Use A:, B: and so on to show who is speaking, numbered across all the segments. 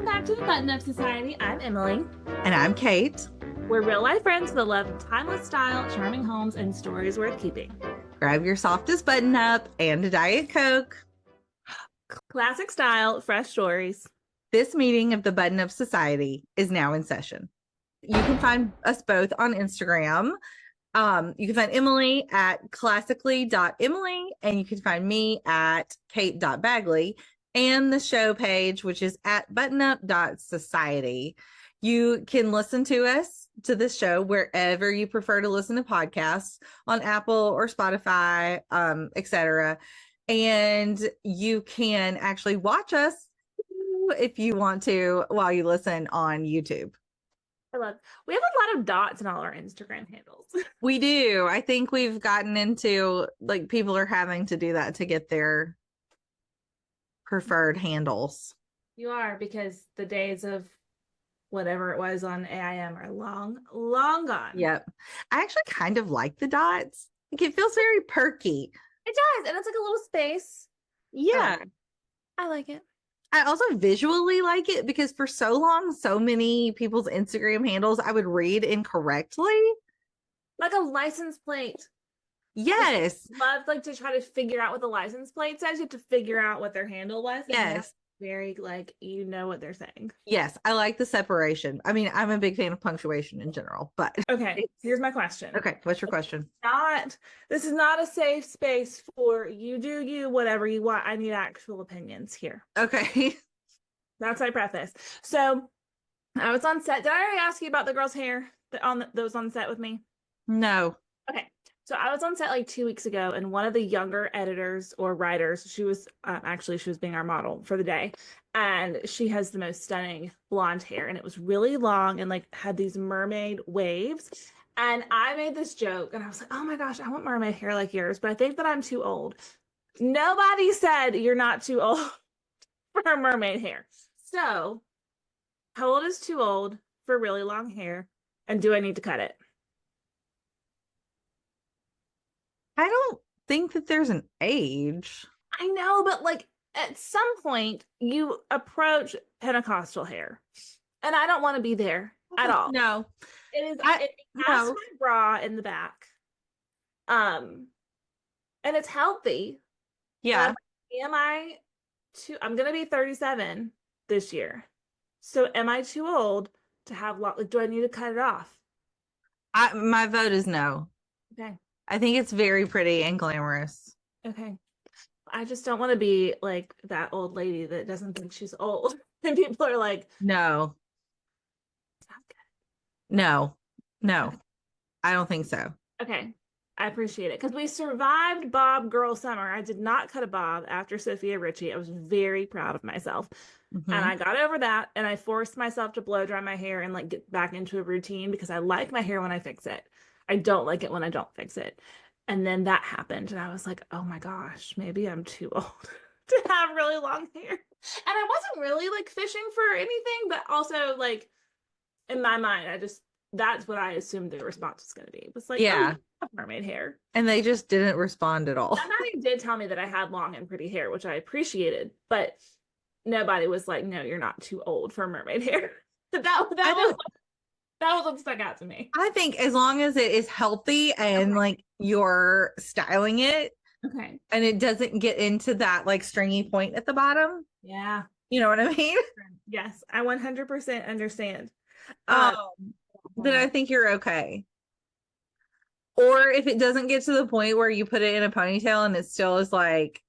A: back to the Button Up Society. I'm Emily.
B: And I'm Kate.
A: We're real life friends with a love of timeless style, charming homes, and stories worth keeping.
B: Grab your softest button up and a Diet Coke.
A: Classic style, fresh stories.
B: This meeting of the Button Up Society is now in session. You can find us both on Instagram. You can find Emily at classically.emily, and you can find me at kate.bagley, and the show page, which is at buttonup.society. You can listen to this show wherever you prefer to listen to podcasts, on Apple or Spotify, etc. And you can actually watch us if you want to while you listen on YouTube.
A: We have a lot of dots in all our Instagram handles.
B: We do. I think we've gotten into, like, people are having to do that to get their preferred handles.
A: You are, because the days of whatever it was on AIM are long, long gone.
B: Yep. I actually kind of like the dots. Like, it feels very perky.
A: It does. And it's like a little space.
B: Yeah.
A: I like it.
B: I also visually like it because for so long, so many people's Instagram handles I would read incorrectly.
A: Like a license plate.
B: Yes.
A: Love like to try to figure out what the license plate says. You have to figure out what their handle was.
B: Yes.
A: Very, like, you know what they're saying.
B: Yes, I like the separation. I mean, I'm a big fan of punctuation in general, but
A: okay, here's my question.
B: Okay, what's your question?
A: This is not a safe space for you do you, whatever you want. I need actual opinions here.
B: Okay.
A: That's my preface. So I was on set. Did I already ask you about the girl's hair that was on set with me?
B: No.
A: Okay. So I was on set like 2 weeks ago, and one of the younger editors or writers, she was being our model for the day, and she has the most stunning blonde hair, and it was really long and like had these mermaid waves. And I made this joke, and I was like, oh my gosh, I want mermaid hair like yours, but I think that I'm too old. Nobody said you're not too old for mermaid hair. So how old is too old for really long hair, and do I need to cut it?
B: I don't think that there's an age.
A: I know, but like at some point you approach Pentecostal hair, and I don't want to be there at all.
B: No,
A: it has my bra in the back, and it's healthy.
B: Yeah.
A: Am I too? I'm gonna be 37 this year, so am I too old to have like? Do I need to cut it off?
B: My vote is no.
A: Okay.
B: I think it's very pretty and glamorous.
A: Okay. I just don't want to be like that old lady that doesn't think she's old. And people are like,
B: no.
A: It's not good.
B: No.
A: Okay.
B: I don't think so.
A: Okay. I appreciate it. Because we survived Bob Girl Summer. I did not cut a bob after Sophia Richie. I was very proud of myself.
B: Mm-hmm.
A: And I got over that, and I forced myself to blow dry my hair and like get back into a routine because I like my hair when I fix it. I don't like it when I don't fix it. And then that happened, and I was like, oh my gosh, maybe I'm too old to have really long hair. And I wasn't really like fishing for anything, but also like in my mind, that's what I assumed the response was going to be. It was like, yeah, oh, you have mermaid hair.
B: And they just didn't respond at all.
A: Somebody did tell me that I had long and pretty hair, which I appreciated, but nobody was like, no, you're not too old for mermaid hair. That was what stuck out to me.
B: I think as long as it is healthy and like you're styling it,
A: okay,
B: and it doesn't get into that like stringy point at the bottom.
A: Yeah.
B: You know what I mean?
A: Yes, I 100% understand.
B: Then I think you're okay. Or if it doesn't get to the point where you put it in a ponytail and it still is like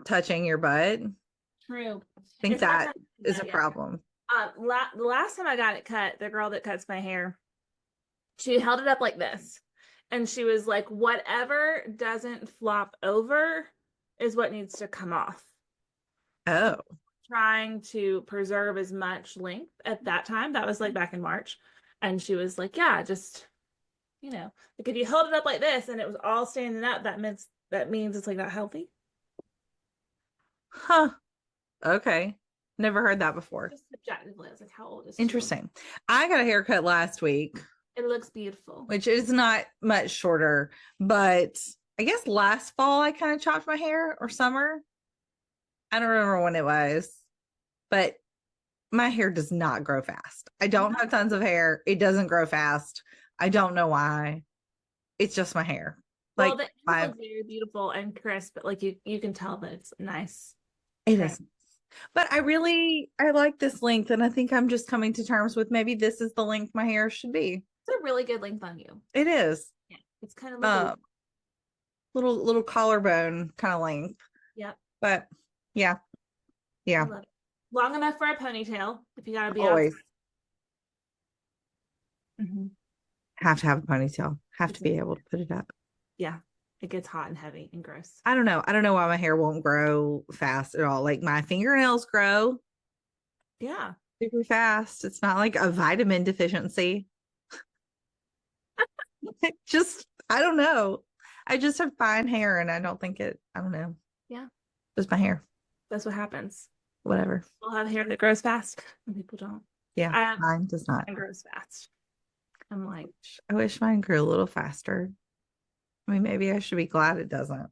B: touching your butt.
A: True.
B: I think that is a problem.
A: The last time I got it cut, the girl that cuts my hair, she held it up like this, and she was like, whatever doesn't flop over is what needs to come off.
B: Oh.
A: Trying to preserve as much length at that time. That was like back in March. And she was like, yeah, just, like if you hold it up like this and it was all standing up, that means it's like not healthy.
B: Huh. Okay. Never heard that before.
A: Just subjectively, I was like, how old is she?
B: Interesting. I got a haircut last week.
A: It looks beautiful.
B: Which is not much shorter, but I guess last fall I kind of chopped my hair, or summer. I don't remember when it was, but my hair does not grow fast. I don't have tons of hair. It doesn't grow fast. I don't know why. It's just my hair.
A: Well,
B: Like
A: the ends
B: my
A: look very beautiful and crisp, but like you can tell that it's nice
B: it
A: trim.
B: is. But I like this length, and I think I'm just coming to terms with maybe this is the length my hair should be.
A: It's a really good length on you.
B: It is.
A: Yeah, it's kind of like a
B: Um little collarbone kind of length.
A: yep.
B: But yeah,
A: I
B: yeah.
A: love it. Long enough for a ponytail if you gotta be outside.
B: Always
A: Mhm.
B: have to have a ponytail. Have to
A: It's
B: be able to put it up.
A: yeah, it gets hot and heavy and gross.
B: I don't know. I don't know why my hair won't grow fast at all. Like my fingernails grow
A: Yeah.
B: super fast. It's not like a vitamin deficiency. Just I don't know. I just have fine hair and I don't think I don't know.
A: Yeah.
B: Just my hair.
A: That's what happens.
B: Whatever.
A: People have hair that grows fast and people don't.
B: Yeah,
A: I have
B: mine does not.
A: mine grows fast. I'm like,
B: I wish mine grew a little faster. I mean, maybe I should be glad it doesn't.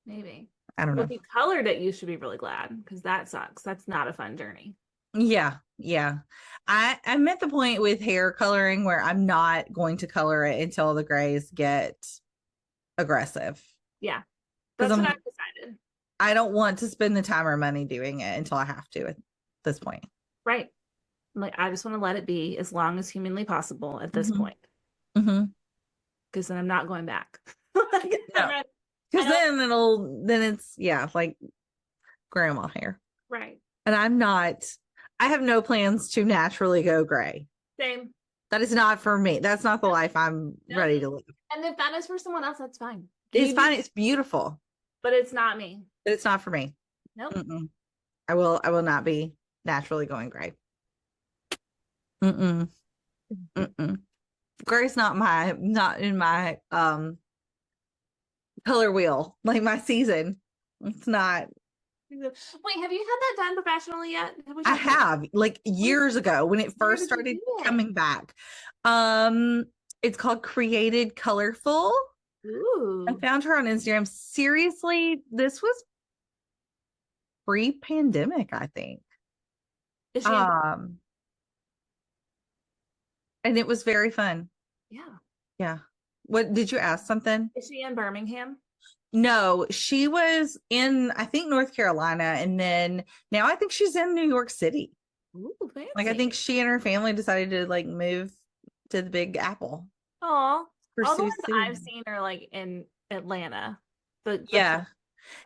A: maybe.
B: I don't
A: Well,
B: know.
A: if you colored it, you should be really glad because that sucks. That's not a fun journey.
B: Yeah, yeah. I'm at the point with hair coloring where I'm not going to color it until the grays get aggressive.
A: Yeah.
B: Because
A: That's what I've decided.
B: I don't want to spend the time or money doing it until I have to at this point.
A: Right. Like I just want to let it be as long as humanly possible at this
B: Mm-hmm.
A: point.
B: Mm-hmm.
A: Because then I'm not going back. Like,
B: No. Because then it's like grandma hair.
A: right.
B: And I have no plans to naturally go gray.
A: Same.
B: That is not for me. That's not the life I'm ready to live.
A: And if that is for someone else, that's fine.
B: It's fine. It's beautiful.
A: But it's not me.
B: But it's not for me.
A: Nope.
B: Mm-mm. I will not be naturally going gray. Mm-mm. Mm-mm. Gray's not in my color wheel, like my season. It's not.
A: Wait, have you had that done professionally yet?
B: I have like years ago when it
A: Where
B: first
A: did you
B: started
A: do it?
B: coming back. Um, it's called Created Colorful. I
A: Ooh.
B: found her on Instagram. Seriously, this was pre-pandemic, I think.
A: Is she
B: Um, and it was very fun.
A: yeah.
B: Yeah. What did you ask something?
A: Is she in Birmingham?
B: No, she was in, I think, North Carolina. And then now I think she's in New York City.
A: Ooh, fancy.
B: Like, I think she and her family decided to like move to the Big Apple.
A: Aw. All the
B: Pursue
A: ones I've
B: city.
A: seen are like in Atlanta. The
B: Yeah.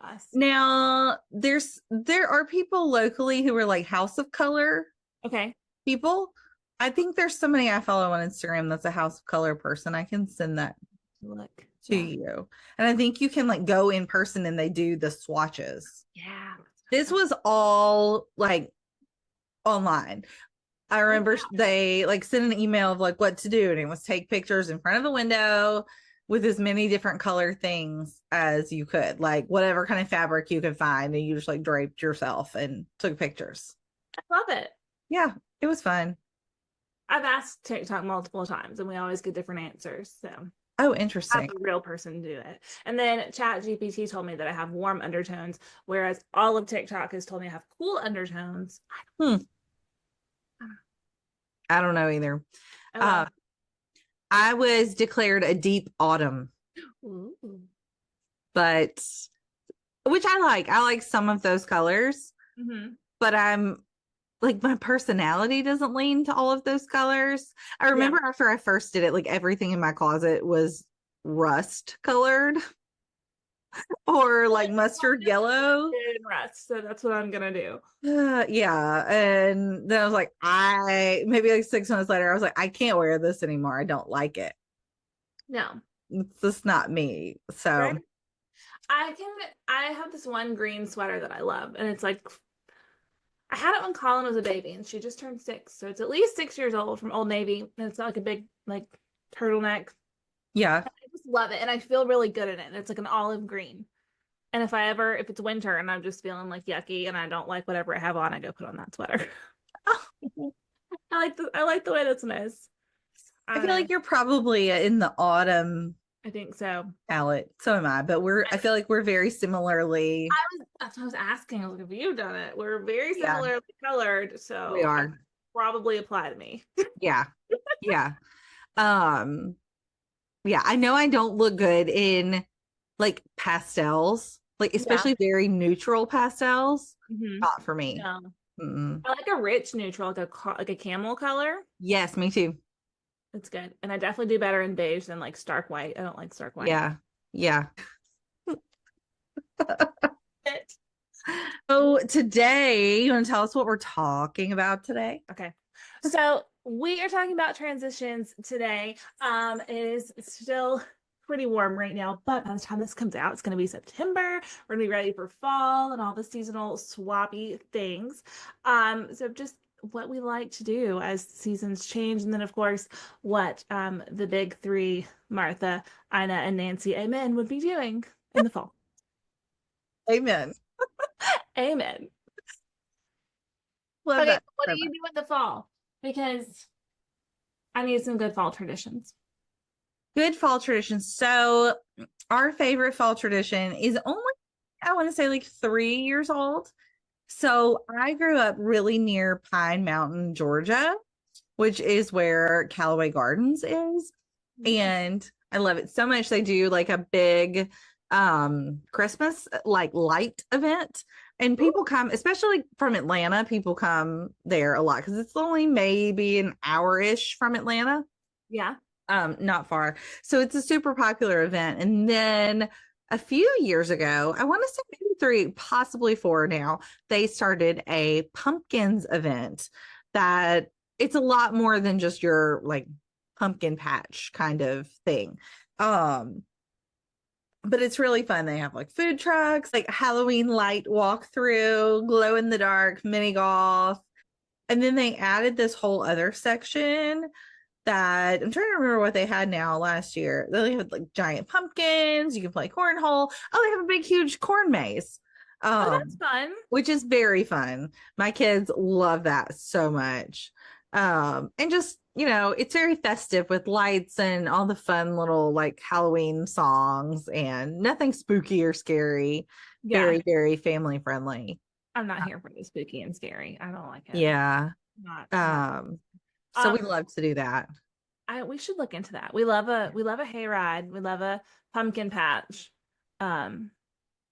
A: us.
B: Now there are people locally who are like House of Color
A: Okay.
B: people. I think there's somebody I follow on Instagram that's a House of Color person. I can send that
A: Look.
B: to
A: Yeah.
B: you. And I think you can like go in person and they do the swatches.
A: Yeah.
B: This was all like online. I remember they like sent an email of like what to do, and it was take pictures in front of the window with as many different color things as you could, like whatever kind of fabric you could find, and you just like draped yourself and took pictures.
A: I love it.
B: Yeah, it was fun.
A: I've asked TikTok multiple times and we always get different answers. So
B: Oh,
A: I
B: interesting.
A: have a real person do it. And then Chat GPT told me that I have warm undertones, whereas all of TikTok has told me I have cool undertones.
B: I don't know either.
A: I love
B: I was declared a deep autumn,
A: Ooh.
B: but which I like. I like some of those colors,
A: Mm-hmm.
B: but I'm like my personality doesn't lean to all of those colors. I remember after I first did it, like everything in my closet was rust colored or like mustard yellow.
A: And rest. So that's what I'm gonna do.
B: Yeah. And then I was like, maybe like 6 months later, I was like, I can't wear this anymore. I don't like it.
A: No.
B: It's just not me. So
A: Right? I have this one green sweater that I love, and it's like I had it when Colin was a baby, and she just turned 6, so it's at least 6 years old from Old Navy, and it's like a big like turtleneck.
B: yeah.
A: I just love it, and I feel really good in it. And it's like an olive green. And if it's winter and I'm just feeling like yucky and I don't like whatever I have on, I go put on that sweater. I like the way that's nice.
B: I feel like you're probably in the autumn
A: I think so.
B: palette. So am I, but I feel like we're very similarly
A: That's what I was asking. I was like, have you done it? We're very
B: Yeah,
A: similarly colored,
B: we
A: so I
B: are.
A: probably apply to me.
B: Yeah. Yeah. Um, yeah, I know I don't look good in like pastels, like
A: Yeah.
B: especially very neutral pastels.
A: Hmm.
B: Not for me.
A: No.
B: Mm-mm.
A: I like a rich neutral, like a camel color.
B: Yes, me too.
A: It's good. And I definitely do better in beige than like stark white. I don't like stark white.
B: Yeah. Yeah.
A: It.
B: So today, you want to tell us what we're talking about today?
A: Okay. So we are talking about transitions today. It is still pretty warm right now, but by the time this comes out, it's going to be September. We're going to be ready for fall and all the seasonal swappy things. So just what we like to do as seasons change, and then of course what the big three, Martha, Ina, and Nancy, amen, would be doing in the fall.
B: Amen.
A: Amen.
B: Love
A: Okay,
B: that
A: what do
B: so
A: you
B: much.
A: do in the fall? Because I need some good fall traditions.
B: Good fall traditions. So our favorite fall tradition is only, I want to say, like 3 years old. So I grew up really near Pine Mountain, Georgia, which is where Callaway Gardens is.
A: Mm.
B: And I love it so much. They do like a big Christmas like light event. And people come, especially from Atlanta, people come there a lot because it's only maybe an hour-ish from Atlanta,
A: Yeah.
B: not far. So it's a super popular event. And then a few years ago, I want to say maybe 3, possibly 4 now, they started a pumpkins event that it's a lot more than just your like pumpkin patch kind of thing. Um, but it's really fun. They have like food trucks, like Halloween light walkthrough, glow in the dark, mini golf. And then they added this whole other section that I'm trying to remember what they had now last year. They had like giant pumpkins, you can play cornhole. Oh, they have a big, huge corn maze.
A: Oh, that's
B: Um,
A: fun.
B: which is very fun. My kids love that so much. And just, it's very festive with lights and all the fun little like Halloween songs and nothing spooky or scary.
A: Yeah.
B: Very, very family friendly.
A: I'm not here for the spooky and scary. I don't like it.
B: Yeah.
A: Not.
B: So we
A: Um,
B: love to do that.
A: we should look into that. We love a hayride. We love a pumpkin patch. Um,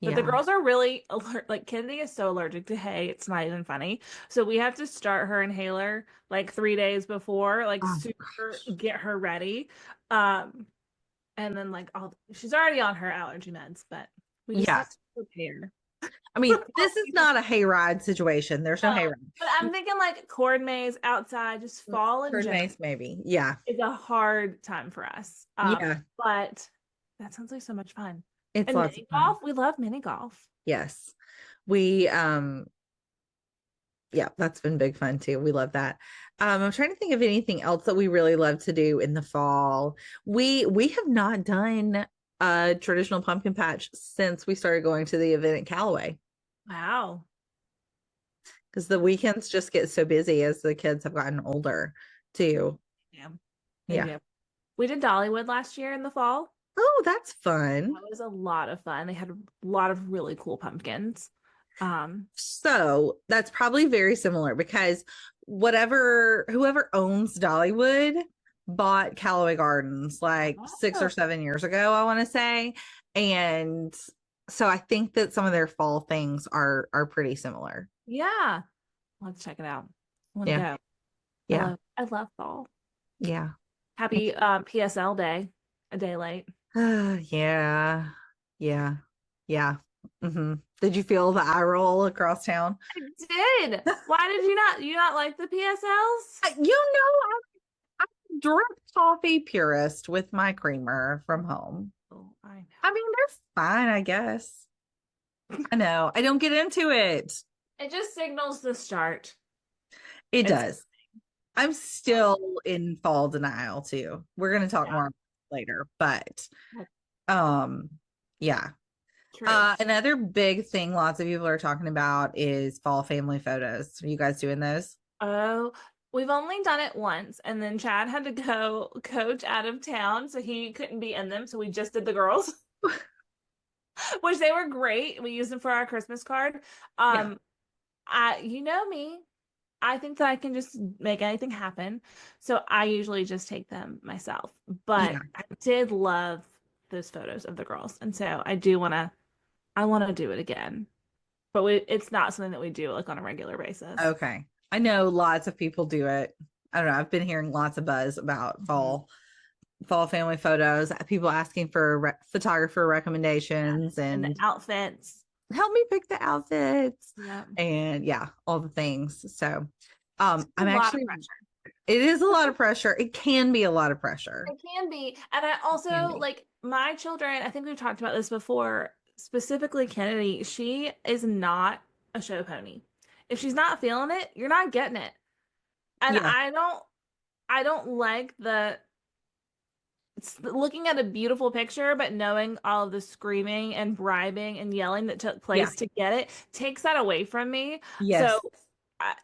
A: but the
B: Yeah.
A: girls are really alert. Like Kennedy is so allergic to hay, it's not even funny. So we have to start her inhaler like 3 days before, like
B: Oh
A: super
B: gosh.
A: get her ready. Um, and then like all she's already on her allergy meds, but we just
B: Yeah.
A: have to prepare.
B: I mean, this is not a hayride situation. There's no hayride.
A: But I'm thinking like corn maze outside, just fall in
B: Bird
A: general
B: maze, maybe. Yeah.
A: is a hard time for us.
B: Yeah.
A: But that sounds like so much fun.
B: It's
A: And
B: lots of
A: mini
B: fun.
A: golf, we love mini golf.
B: Yes. We yeah, that's been big fun too. We love that. I'm trying to think of anything else that we really love to do in the fall. We have not done a traditional pumpkin patch since we started going to the event at Callaway
A: Wow.
B: because the weekends just get so busy as the kids have gotten older too.
A: Yeah, they
B: Yeah.
A: do. We did Dollywood last year in the fall.
B: Oh, that's fun.
A: That was a lot of fun. They had a lot of really cool pumpkins. Um,
B: So that's probably very similar because whoever owns Dollywood bought Callaway Gardens like 6 or 7 years ago, I want to say. And so I think that some of their fall things are pretty similar.
A: yeah, let's check it out. I want to
B: Yeah.
A: go.
B: Yeah.
A: I love fall.
B: Yeah.
A: Happy PSL day, a day late.
B: Yeah. Yeah. Yeah. Did you feel the eye roll across town?
A: I did. Why did you not like the PSLs?
B: I'm a direct coffee purist with my creamer from home.
A: Oh, I know.
B: I mean, they're fine, I guess. I know. I don't get into it.
A: It just signals the start.
B: It
A: It's
B: does. I'm still in fall denial too. We're going to talk
A: yeah,
B: more later, but um yeah.
A: true.
B: Another big thing lots of people are talking about is fall family photos. Are you guys doing those?
A: Oh, we've only done it once, and then Chad had to go coach out of town, so he couldn't be in them. So we just did the girls. which they were great. We used them for our Christmas card.
B: Yeah.
A: You know me, I think that I can just make anything happen. So I usually just take them myself. But
B: Yeah.
A: I did love those photos of the girls. And so I want to do it again. But it's not something that we do like on a regular basis.
B: Okay. I know lots of people do it. I don't know. I've been hearing lots of buzz about
A: Mhm.
B: fall family photos, people asking for photographer recommendations
A: And the
B: and
A: outfits.
B: help me pick the outfits
A: Yeah.
B: and yeah, all the things. So
A: It's a
B: I'm
A: lot of
B: actually
A: pressure.
B: it is a lot of pressure. It can be a lot of pressure.
A: It can be. And I
B: It can
A: also
B: be.
A: like my children, I think we've talked about this before, specifically Kennedy, she is not a show pony. If she's not feeling it, you're not getting it. And
B: Yeah.
A: I don't like the looking at a beautiful picture, but knowing all of the screaming and bribing and yelling that took
B: Yeah.
A: place to get it takes that away from me. So
B: Yes.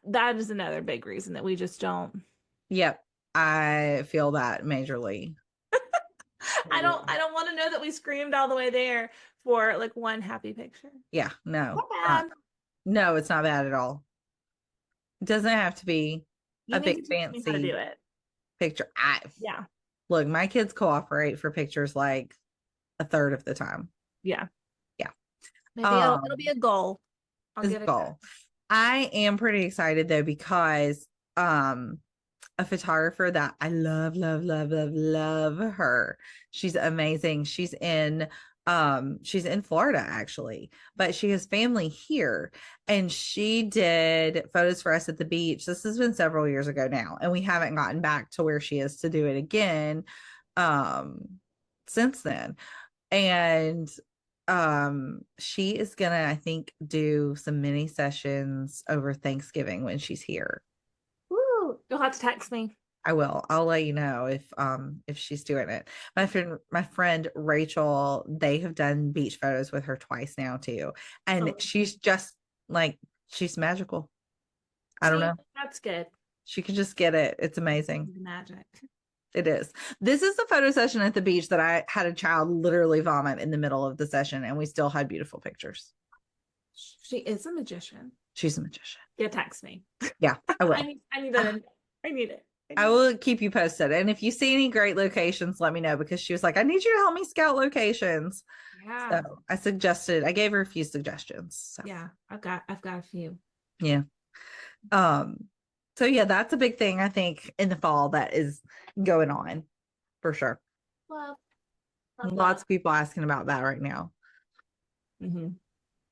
A: that is another big reason that we just don't.
B: Yep. I feel that majorly.
A: I don't want to know that we screamed all the way there for like one happy picture.
B: Yeah, no.
A: Not bad.
B: No, it's not bad at all. It doesn't have to be
A: You
B: a
A: need
B: big
A: to teach me how to do
B: fancy
A: it.
B: picture.
A: Yeah.
B: Look, my kids cooperate for pictures like a third of the time.
A: Yeah.
B: Yeah.
A: Maybe it'll be a goal. I'll
B: This
A: get it done.
B: goal. I am pretty excited though because a photographer that I love, love, love, love, love her. She's amazing. She's in Florida actually, but she has family here and she did photos for us at the beach. This has been several years ago now, and we haven't gotten back to where she is to do it again um since then. And she is gonna, I think, do some mini sessions over Thanksgiving when she's here.
A: Woo! You'll have to text me.
B: I will. I'll let you know if she's doing it. My friend Rachel, they have done beach photos with her twice now too. And
A: Oh,
B: she's just like she's magical. I don't
A: see,
B: know.
A: that's good.
B: She can just get it. It's amazing.
A: Magic.
B: It is. This is the photo session at the beach that I had a child literally vomit in the middle of the session and we still had beautiful pictures.
A: She is a magician.
B: She's a magician.
A: Yeah, text me.
B: Yeah, I will.
A: I need that. I need it. I
B: I
A: need it.
B: will keep you posted. And if you see any great locations, let me know because she was like, I need you to help me scout locations.
A: Yeah.
B: So I gave her a few suggestions. So
A: Yeah. I've got a few.
B: yeah. Um, so yeah, that's a big thing I think in the fall that is going on for sure.
A: Love. Love,
B: Lots
A: love.
B: of people asking about that right now.
A: Hmm.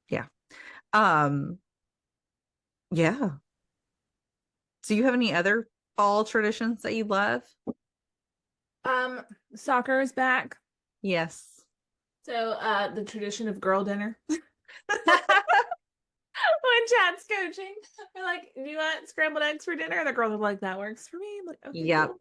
B: Yeah. Um, yeah. Do you have any other fall traditions that you love?
A: Um, Soccer is back.
B: Yes.
A: So the tradition of girl dinner. When Chad's coaching, we're like, "Do you want scrambled eggs for dinner?" And the girls are like, "That works for me." I'm like, "Okay,
B: Yep.
A: cool."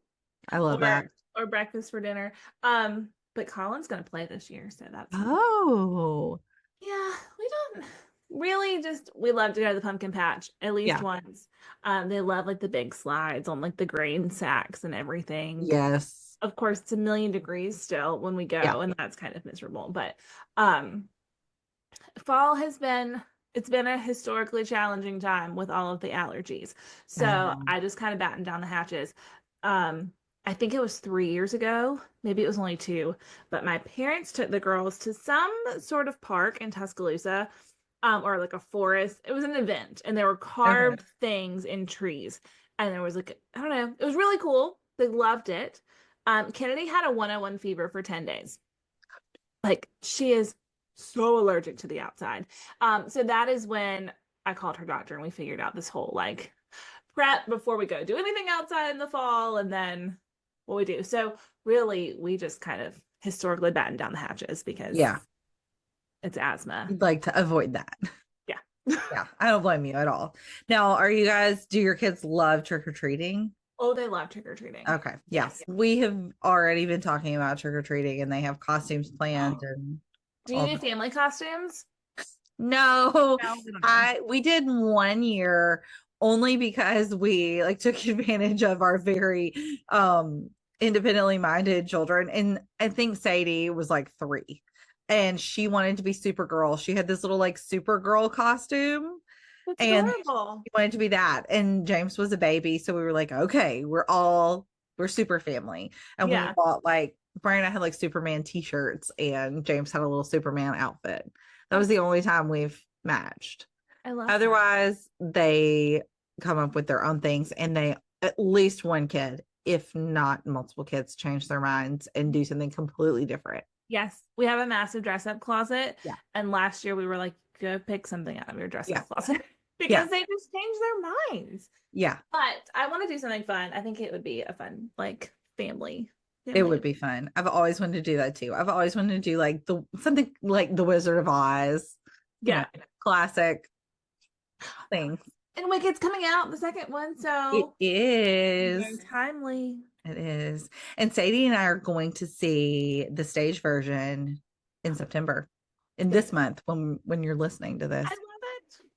B: I love that.
A: Or breakfast for dinner. But Colin's gonna play this year, so that's fun.
B: Oh,
A: Yeah, we don't really just we love to go to the pumpkin patch at least
B: yeah.
A: once. They love like the big slides on like the grain sacks and everything.
B: Yes.
A: Of course, it's a million degrees still when we
B: Yeah.
A: go, and that's kind of miserable. But um fall has been it's been a historically challenging time with all of the allergies. So
B: Um,
A: I just kind of battened down the hatches. Um, I think it was 3 years ago, maybe it was only two, but my parents took the girls to some sort of park in Tuscaloosa, or like a forest. It was an event, and there were
B: okay.
A: carved things in trees, and there was like I don't know, it was really cool. They loved it. Kennedy had a 101 fever for 10 days. Like she is so allergic to the outside. So that is when I called her doctor and we figured out this whole like prep before we go do anything outside in the fall and then what we do. So really we just kind of historically batten down the hatches because
B: Yeah.
A: it's asthma.
B: You'd like to avoid that.
A: Yeah.
B: Yeah. I don't blame you at all. Now, do your kids love trick or treating?
A: Oh, they love trick or treating.
B: Okay. Yeah.
A: Yes.
B: We have already been talking about trick or treating and they have costumes planned
A: Oh.
B: and
A: Do you
B: all
A: do
B: that.
A: family costumes?
B: No,
A: No, we don't do.
B: we did 1 year only because we like took advantage of our very independently minded children. And I think Sadie was like 3. and she wanted to be Supergirl. She had this little like Supergirl costume,
A: That's
B: and
A: adorable.
B: she wanted to be that. And James was a baby, so we were like, okay, we're super family. And we
A: Yeah,
B: bought like Brian and I had like Superman t-shirts, and James had a little Superman outfit. That was
A: that's
B: the only time we've matched.
A: I love that.
B: Otherwise, they come up with their own things, and they at least one kid, if not multiple kids, change their minds and do something completely different.
A: Yes, we have a massive dress up closet,
B: Yeah.
A: and last year we were like, go pick something out of your dress
B: Yeah.
A: up closet
B: Yeah.
A: because they just change their minds.
B: Yeah.
A: But I want to do something fun. I think it would be a fun like family
B: It would
A: family.
B: be fun. I've always wanted to do that too. I've always wanted to do like the something like the Wizard of Oz,
A: Yeah,
B: classic things.
A: and Wicked's coming out the second one,
B: It
A: so very
B: is.
A: timely.
B: It is. And Sadie and I are going to see the stage version in September, in this month when you're listening to
A: I
B: this.
A: love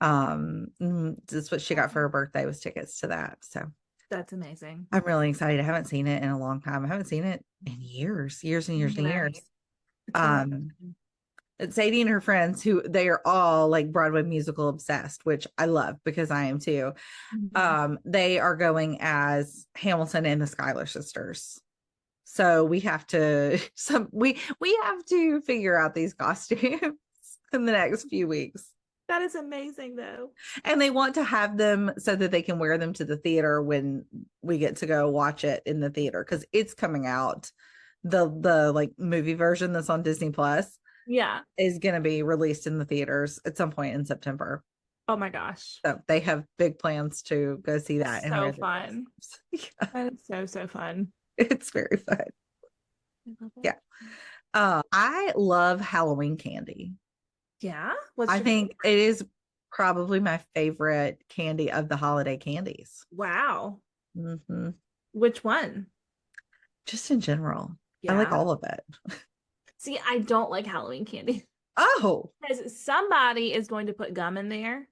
A: it.
B: This is what she got for her birthday, was tickets to that. So
A: That's amazing.
B: I'm really excited. I haven't seen it in a long time. I haven't seen it in years and years and
A: Right.
B: years.
A: It's a lot of
B: Um,
A: fun.
B: Sadie and her friends, who they are all like Broadway musical obsessed, which I love because I am too.
A: Mhm.
B: They are going as Hamilton and the Schuyler sisters. So we have to we have to figure out these costumes in the next few weeks.
A: That is amazing, though.
B: And they want to have them so that they can wear them to the theater when we get to go watch it in the theater, because it's coming out. The like movie version that's on Disney Plus
A: Yeah.
B: is going to be released in the theaters at some point in September.
A: Oh my gosh.
B: So they have big plans to go see that and
A: So
B: wear their
A: fun.
B: costumes. Yeah,
A: That is so fun.
B: it's very fun.
A: I love it.
B: Yeah. I love Halloween candy.
A: Yeah. What's
B: I
A: your
B: think it is probably my favorite candy of the holiday candies.
A: wow?
B: Hmm.
A: Which one?
B: Just in general, I like
A: Yeah.
B: all of it.
A: See, I don't like Halloween candy
B: Oh,
A: because somebody is going to put gum in there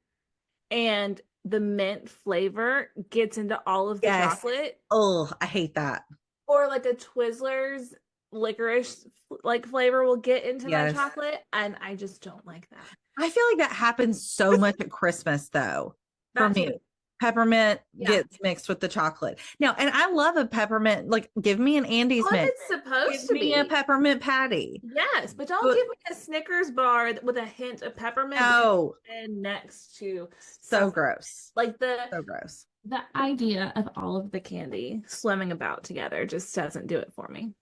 A: and the mint flavor gets into all of the
B: yes.
A: chocolate,
B: Oh, I hate that.
A: or like a Twizzlers licorice like flavor will get into my
B: Yes.
A: chocolate, and I just don't like that.
B: I feel like that happens so much at Christmas, though, for
A: That
B: me.
A: too.
B: Peppermint
A: Yeah.
B: gets mixed with the chocolate. Now, and I love a peppermint, like give me an Andes
A: Well, if
B: mint.
A: it's supposed
B: Give
A: to
B: me a
A: be.
B: peppermint patty.
A: Yes, but don't
B: But
A: give me a Snickers bar with a hint of peppermint because
B: no,
A: it's been next to
B: so
A: stuff
B: gross.
A: like
B: So gross.
A: the idea of all of the candy swimming about together just doesn't do it for me.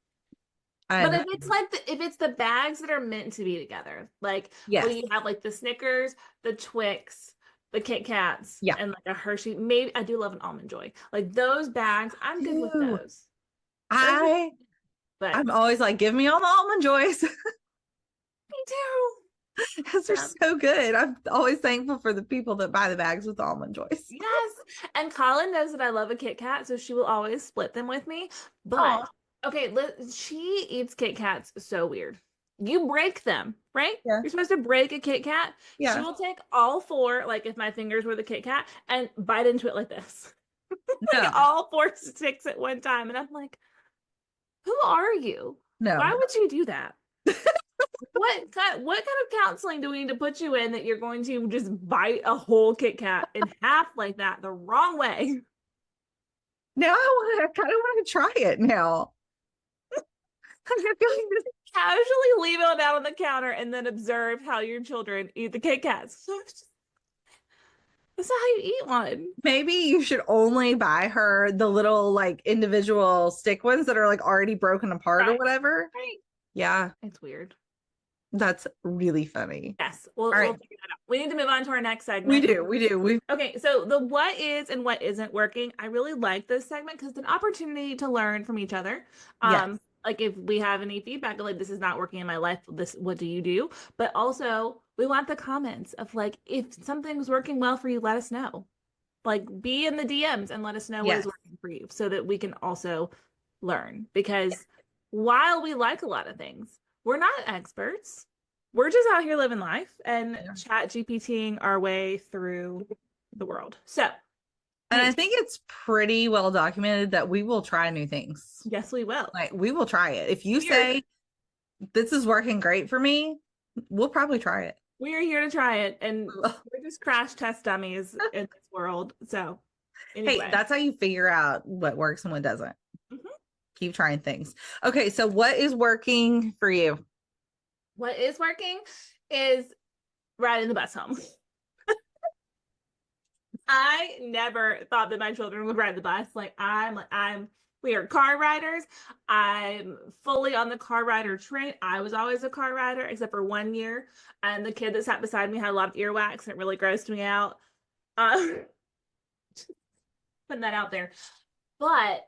A: But
B: And
A: if it's like if it's the bags that are meant to be together, like
B: yes,
A: when you have like the Snickers, the Twix, the Kit Kats,
B: yeah.
A: and like a Hershey, maybe I do love an Almond Joy. Like those bags, I'm good with
B: Ew.
A: those. But
B: I'm always like, give me all the almond joys.
A: me too.
B: Because they're so good. I'm always thankful for the people that buy the bags with almond joys.
A: Yes. And Colin knows that I love a Kit Kat, so she will always split them with me. But okay, she eats Kit Kats so weird. You break them, right?
B: Yeah.
A: You're supposed to break a Kit Kat.
B: Yeah.
A: She will take all four, like if my fingers were the Kit Kat, and bite into it like this.
B: No.
A: Like all four sticks at one time. And I'm like, who are you?
B: No.
A: Why would you do that? What kind of counseling do we need to put you in that you're going to just bite a whole Kit Kat in half like that the wrong way?
B: Now I kind of want to try it now. I'm going to
A: Casually leave it out on the counter and then observe how your children eat the Kit Kats. That's not how you eat one.
B: maybe you should only buy her the little like individual stick ones that are like already broken apart or whatever.
A: Right.
B: Yeah,
A: It's weird.
B: that's really funny.
A: Yes.
B: All
A: We'll
B: right.
A: figure that out. We need to move on to our next segment.
B: We do.
A: Okay, so the what is and what isn't working. I really like this segment because it's an opportunity to learn from each other.
B: Yes.
A: Like if we have any feedback, like this is not working in my life, this what do you do? But also we want the comments of like if something's working well for you, let us know. Like be in the DMs and let us know what is
B: Yes.
A: working for you so that we can also learn. Because while we like a lot of things, we're not experts. We're just out here living life and chat GPTing our way through the world. So,
B: And I think it's pretty well documented that we will try new things.
A: yes, we will.
B: Like we will try it. If you say this is working great for me, We'll probably try it.
A: We are here to try it, and we're just crash test dummies in this world. So,
B: Hey,
A: anyway.
B: that's how you figure out what works and what doesn't.
A: Mhm.
B: Keep trying things. Okay, so what is working for you?
A: What is working is riding the bus home. I never thought that my children would ride the bus. We are car riders. I'm fully on the car rider train. I was always a car rider, except for 1 year. And the kid that sat beside me had a lot of earwax, and it really grossed me out. Uh, putting that out there. But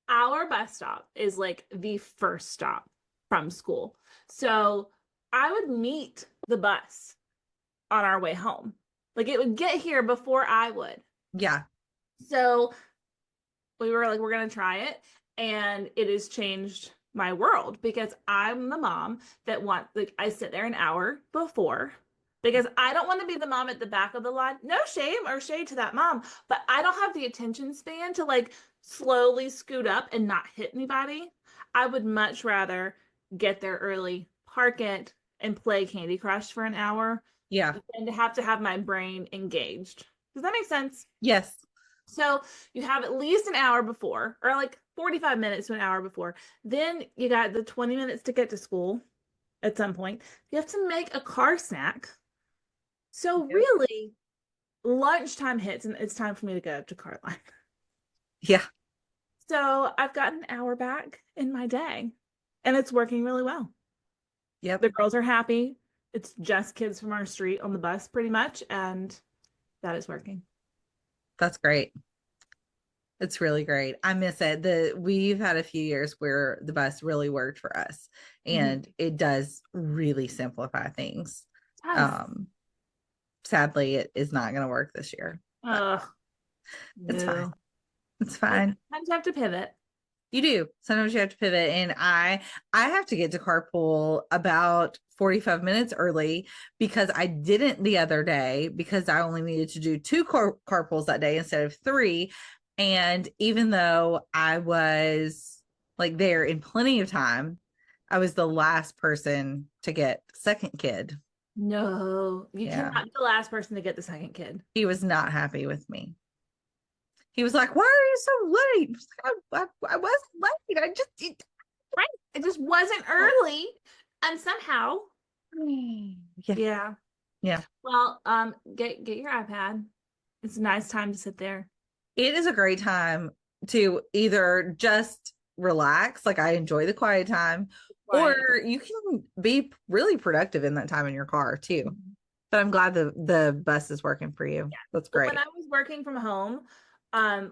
A: our bus stop is like the first stop from school. So I would meet the bus on our way home. Like it would get here before I would.
B: Yeah.
A: So we were like, we're going to try it. And it has changed my world because I'm the mom that like, I sit there an hour before because I don't want to be the mom at the back of the line. No shame or shade to that mom, but I don't have the attention span to like slowly scoot up and not hit anybody. I would much rather get there early, park it, and play Candy Crush for an hour
B: Yeah.
A: than to have my brain engaged. Does that make sense?
B: Yes.
A: So you have at least an hour before, or like 45 minutes to an hour before. Then you got the 20 minutes to get to school at some point. You have to make a car snack. So
B: Yep.
A: really, lunchtime hits and it's time for me to go to Carline.
B: Yeah.
A: So I've got an hour back in my day and it's working really well.
B: Yep.
A: The girls are happy. It's just kids from our street on the bus pretty much. And that is working.
B: That's great. It's really great. I miss it. We've had a few years where the bus really worked for us,
A: Mhm.
B: and it does really simplify things.
A: Yes.
B: Um, Sadly, it is not going to work this year, but
A: Ugh,
B: it's fine.
A: no.
B: It's
A: But
B: fine.
A: sometimes you have to pivot.
B: You do. Sometimes you have to pivot, and I have to get to carpool about 45 minutes early because I didn't the other day because I only needed to do two carpools that day instead of three. And even though I was like there in plenty of time, I was the last person to get second kid.
A: No, you
B: Yeah.
A: cannot be the last person to get the second kid.
B: He was not happy with me. He was like, "Why are you so late?" I wasn't late.
A: Right. It just wasn't early. And somehow,
B: Yeah.
A: yeah.
B: Yeah.
A: Well, get your iPad. It's a nice time to sit there.
B: It is a great time to either just relax, like I enjoy the quiet time, or
A: Quiet.
B: you can be really productive in that time in your car too. But I'm glad the bus is working for you. That's
A: Well, when
B: great.
A: I was working from home, the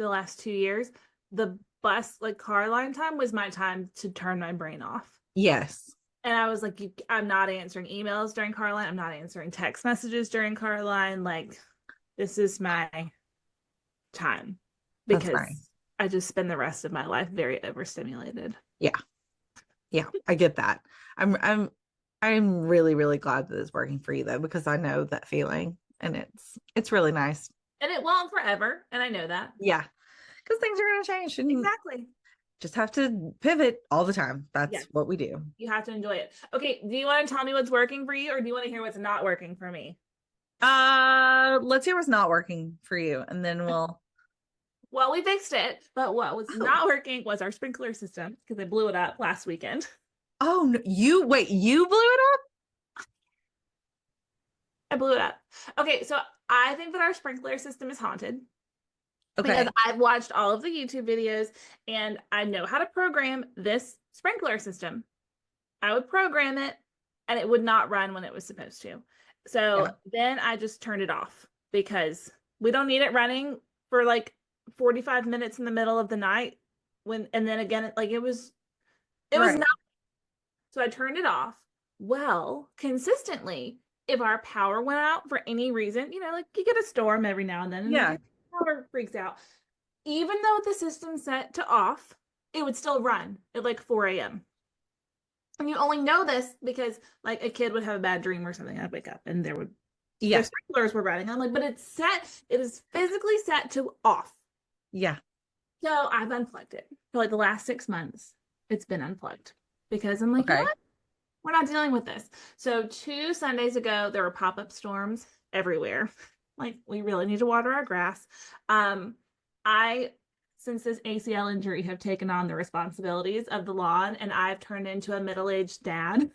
A: last 2 years, the bus like car line time was my time to turn my brain off.
B: Yes,
A: And I was like, I'm not answering emails during car line. I'm not answering text messages during car line. Like, this is my time
B: that's fine.
A: because I just spend the rest of my life very overstimulated.
B: Yeah. Yeah, I get that. I'm really, really glad that it's working for you though, because I know that feeling and it's really nice.
A: And it won't forever. And I know that.
B: Yeah. Because things are gonna change and
A: Exactly.
B: just have to pivot all the time. That's
A: Yes.
B: what we do.
A: You have to enjoy it. Okay. Do you want to tell me what's working for you or do you want to hear what's not working for me?
B: Let's hear what's not working for you, and then we'll.
A: Well, we fixed it, but what was not working was our sprinkler system because I blew it up last weekend.
B: Oh no, you wait, you blew it up?
A: I blew it up. Okay, so I think that our sprinkler system is haunted because
B: Okay.
A: I've watched all of the YouTube videos and I know how to program this sprinkler system. I would program it and it would not run when it was supposed to. So
B: Yeah.
A: then I just turned it off because we don't need it running for like 45 minutes in the middle of the night and then again like it was
B: Right.
A: not. So I turned it off. Well, consistently, if our power went out for any reason, like you get a storm every now and then and
B: Yeah.
A: the power freaks out. Even though the system's set to off, it would still run at like 4 a.m. And you only know this because like a kid would have a bad dream or something. I'd wake up and their
B: Yeah.
A: sprinklers were running. I'm like, but it is physically set to off.
B: Yeah.
A: So I've unplugged it for like the last 6 months. It's been unplugged because I'm like, you know
B: Okay.
A: what? we're not dealing with this. So 2 Sundays ago, there were pop-up storms everywhere. Like we really need to water our grass. I, since this ACL injury, have taken on the responsibilities of the lawn, and I've turned into a middle-aged dad.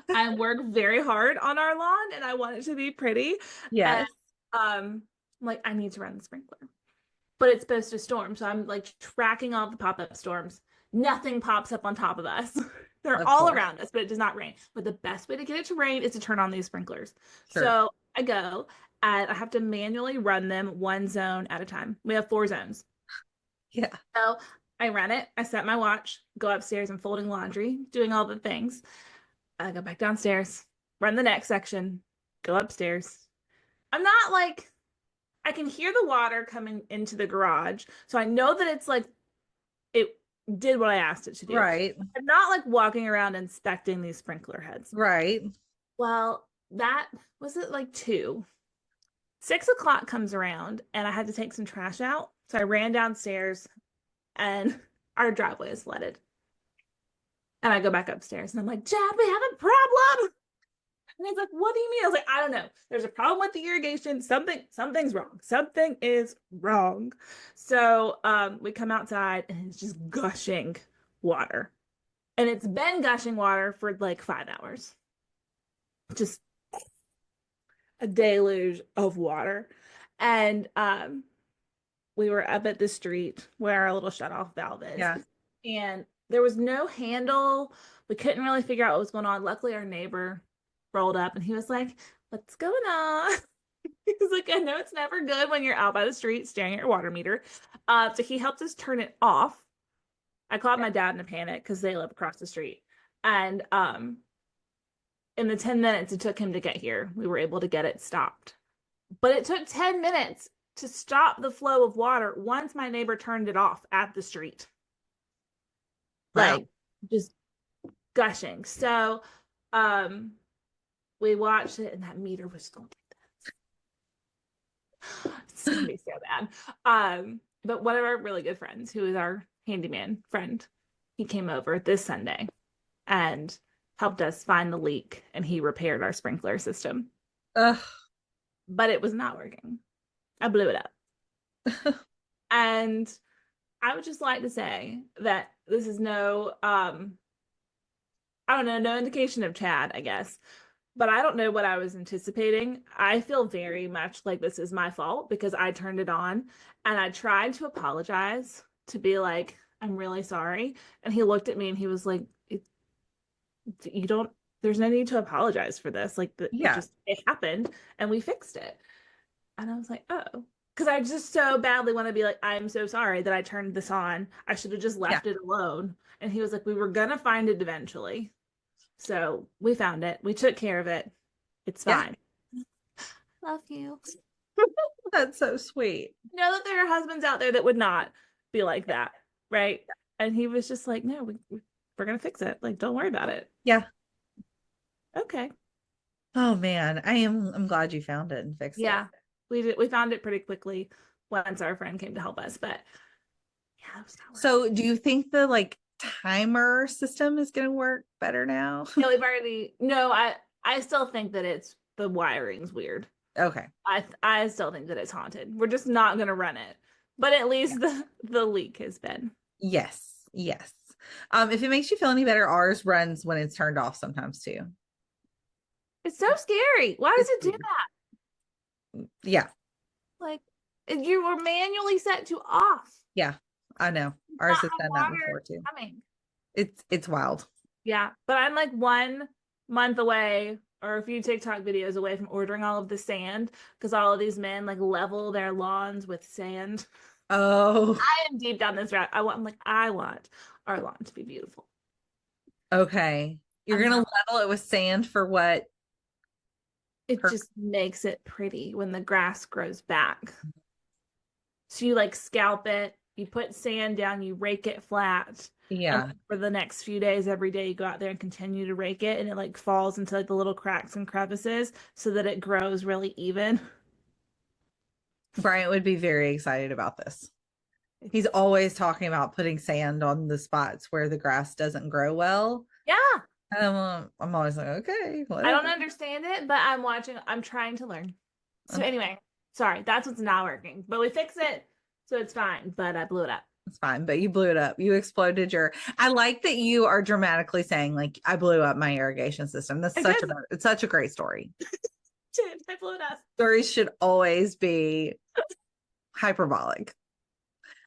A: I work very hard on our lawn, and I want it to be pretty. And
B: Yes,
A: I'm like, I need to run the sprinkler, but it's supposed to storm. So I'm like tracking all the pop up storms. Nothing pops up on top of us. They're
B: of
A: all
B: course.
A: around us, but it does not rain. But the best way to get it to rain is to turn on these sprinklers.
B: Sure.
A: So I go and I have to manually run them one zone at a time. We have 4 zones.
B: Yeah.
A: So I run it. I set my watch, go upstairs and folding laundry, doing all the things. I go back downstairs, run the next section, go upstairs. I'm not like, I can hear the water coming into the garage. So I know that it's like it did what I asked it to do.
B: Right.
A: I'm not like walking around inspecting these sprinkler heads.
B: Right.
A: Well, that was it like 2. 6 o'clock comes around and I had to take some trash out. So I ran downstairs and our driveway is flooded. And I go back upstairs and I'm like, Chad, we have a problem. And he's like, what do you mean? I was like, I don't know. There's a problem with the irrigation. Something's wrong. Something is wrong. So we come outside and it's just gushing water. And it's been gushing water for like 5 hours. Just a deluge of water. And we were up at the street where our little shutoff valve is.
B: Yeah.
A: And there was no handle. We couldn't really figure out what was going on. Luckily, our neighbor rolled up and he was like, what's going on? He's like, I know it's never good when you're out by the street staring at your water meter. So he helped us turn it off. I called my dad in a panic because they live across the street. And in the 10 minutes it took him to get here, we were able to get it stopped. But it took 10 minutes to stop the flow of water once my neighbor turned it off at the street.
B: Wow.
A: Like just gushing. So we watched it and that meter was going like that. It's gonna be so bad. But one of our really good friends, who is our handyman friend, he came over this Sunday and helped us find the leak and he repaired our sprinkler system.
B: Ugh.
A: But it was not working. I blew it up. And I would just like to say that this is no I don't know, no indication of Chad, I guess. But I don't know what I was anticipating. I feel very much like this is my fault because I turned it on and I tried to apologize, to be like, I'm really sorry. And he looked at me and he was like, you don't, there's no need to apologize for this. Like,
B: Yeah.
A: it happened and we fixed it. And I was like, oh, because I just so badly want to be like, I'm so sorry that I turned this on. I should have just left it alone. And he was like, we were going to find it eventually. So we found it. We took care of it. It's fine. Love you.
B: That's so sweet.
A: You know that there are husbands out there that would not be like that, right? And he was just like, no, we're going to fix it. Like, don't worry about it.
B: Yeah.
A: Okay.
B: Oh man, I'm glad you found it and fixed it.
A: Yeah. We found it pretty quickly once our friend came to help us, but yeah, it was not
B: So do you think the like timer system is going to work better now?
A: no, we've already no, I still think that it's the wiring's weird.
B: Okay.
A: I still think that it's haunted. We're just not gonna run it. But at least the leak has been.
B: Yes. Yes. If it makes you feel any better, ours runs when it's turned off sometimes too.
A: It's so scary. Why does it do that?
B: Yeah.
A: Like you were manually set to off.
B: Yeah. I know. Ours has done that
A: Water
B: before too.
A: coming.
B: It's wild.
A: Yeah, but I'm like 1 month away or a few TikTok videos away from ordering all of the sand because all of these men like level their lawns with sand.
B: Oh,
A: I am deep down this route. I want our lawn to be beautiful.
B: okay. You're gonna level it with sand for what?
A: It just makes it pretty when the grass grows back. So you like scalp it, you put sand down, you rake it flat.
B: Yeah.
A: And for the next few days, every day you go out there and continue to rake it, and it like falls into like the little cracks and crevices so that it grows really even.
B: Bryant would be very excited about this. He's always talking about putting sand on the spots where the grass doesn't grow well.
A: Yeah.
B: And I'm always like, okay,
A: I don't
B: whatever.
A: understand it, but I'm trying to learn. So
B: Okay,
A: anyway, sorry, that's what's not working. But we fix it, so it's fine. But I blew it up.
B: it's fine. But you blew it up. You exploded your. I like that you are dramatically saying like I blew up my irrigation system.
A: I did.
B: It's such a great story.
A: I blew it up.
B: Stories should always be hyperbolic.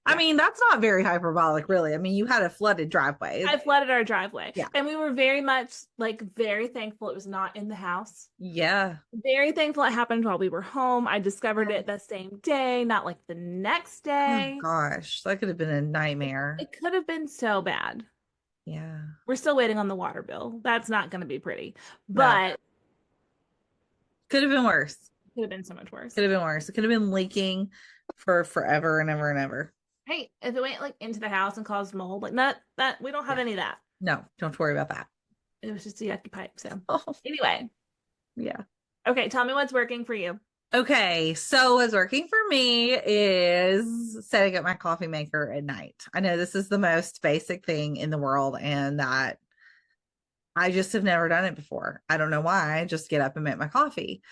B: I
A: Yeah.
B: mean, that's not very hyperbolic, really. I mean, you had a flooded driveway.
A: I flooded our driveway.
B: Yeah.
A: And we were very much like very thankful it was not in the house.
B: Yeah.
A: Very thankful it happened while we were home. I discovered it the same day, not like the next
B: Oh
A: day.
B: gosh, that could have been a nightmare.
A: It could have been so bad.
B: Yeah.
A: We're still waiting on the water bill. That's not going to be pretty,
B: No,
A: but
B: could have been worse.
A: it could have been so much worse.
B: Could have been worse. It could have been leaking for forever and ever and ever.
A: Hey, if it went like into the house and caused mold, like that we don't have
B: Yeah.
A: any of that.
B: No, don't worry about that.
A: It was just a yucky pipe. So
B: Oh,
A: anyway,
B: yeah.
A: okay, tell me what's working for you.
B: Okay, so what's working for me is setting up my coffee maker at night. I know this is the most basic thing in the world, and that I just have never done it before. I don't know why. I just get up and make my coffee,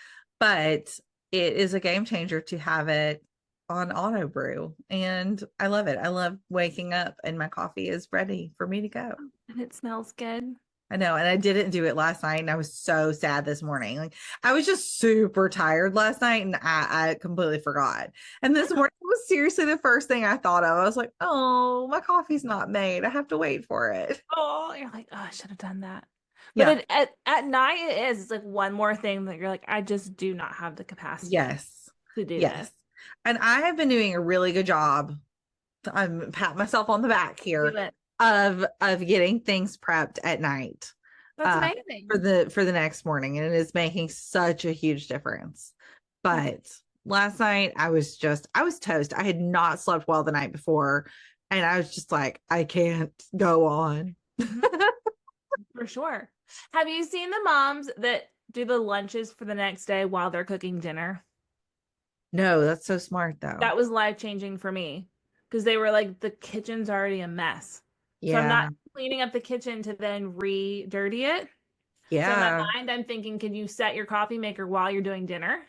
B: but it is a game changer to have it on auto brew, and I love it. I love waking up and my coffee is ready for me to go.
A: And it smells good.
B: I know, and I didn't do it last night, and I was so sad this morning. Like I was just super tired last night, and I completely forgot. And this morning was seriously the first thing I thought of. I was like, "Oh, my coffee's not made. I have to wait for it."
A: Oh, you're like, oh, I should have done that. But
B: Yeah.
A: at night it is. It's like one more thing that you're like, I just do not have the capacity
B: Yes.
A: to do
B: Yes.
A: this.
B: And I have been doing a really good job. I'm pat myself on the back
A: Do
B: here
A: it.
B: of getting things prepped at night
A: That's amazing.
B: for the next morning, and it is making such a huge difference. But last night I was toast. I had not slept well the night before, and I was just like, I can't go on.
A: For sure. Have you seen the moms that do the lunches for the next day while they're cooking dinner?
B: No, that's so smart though.
A: That was life-changing for me because they were like, the kitchen's already a mess. So I'm
B: Yeah.
A: not cleaning up the kitchen to then re-dirty it. So in my
B: Yeah.
A: mind, I'm thinking, can you set your coffee maker while you're doing dinner?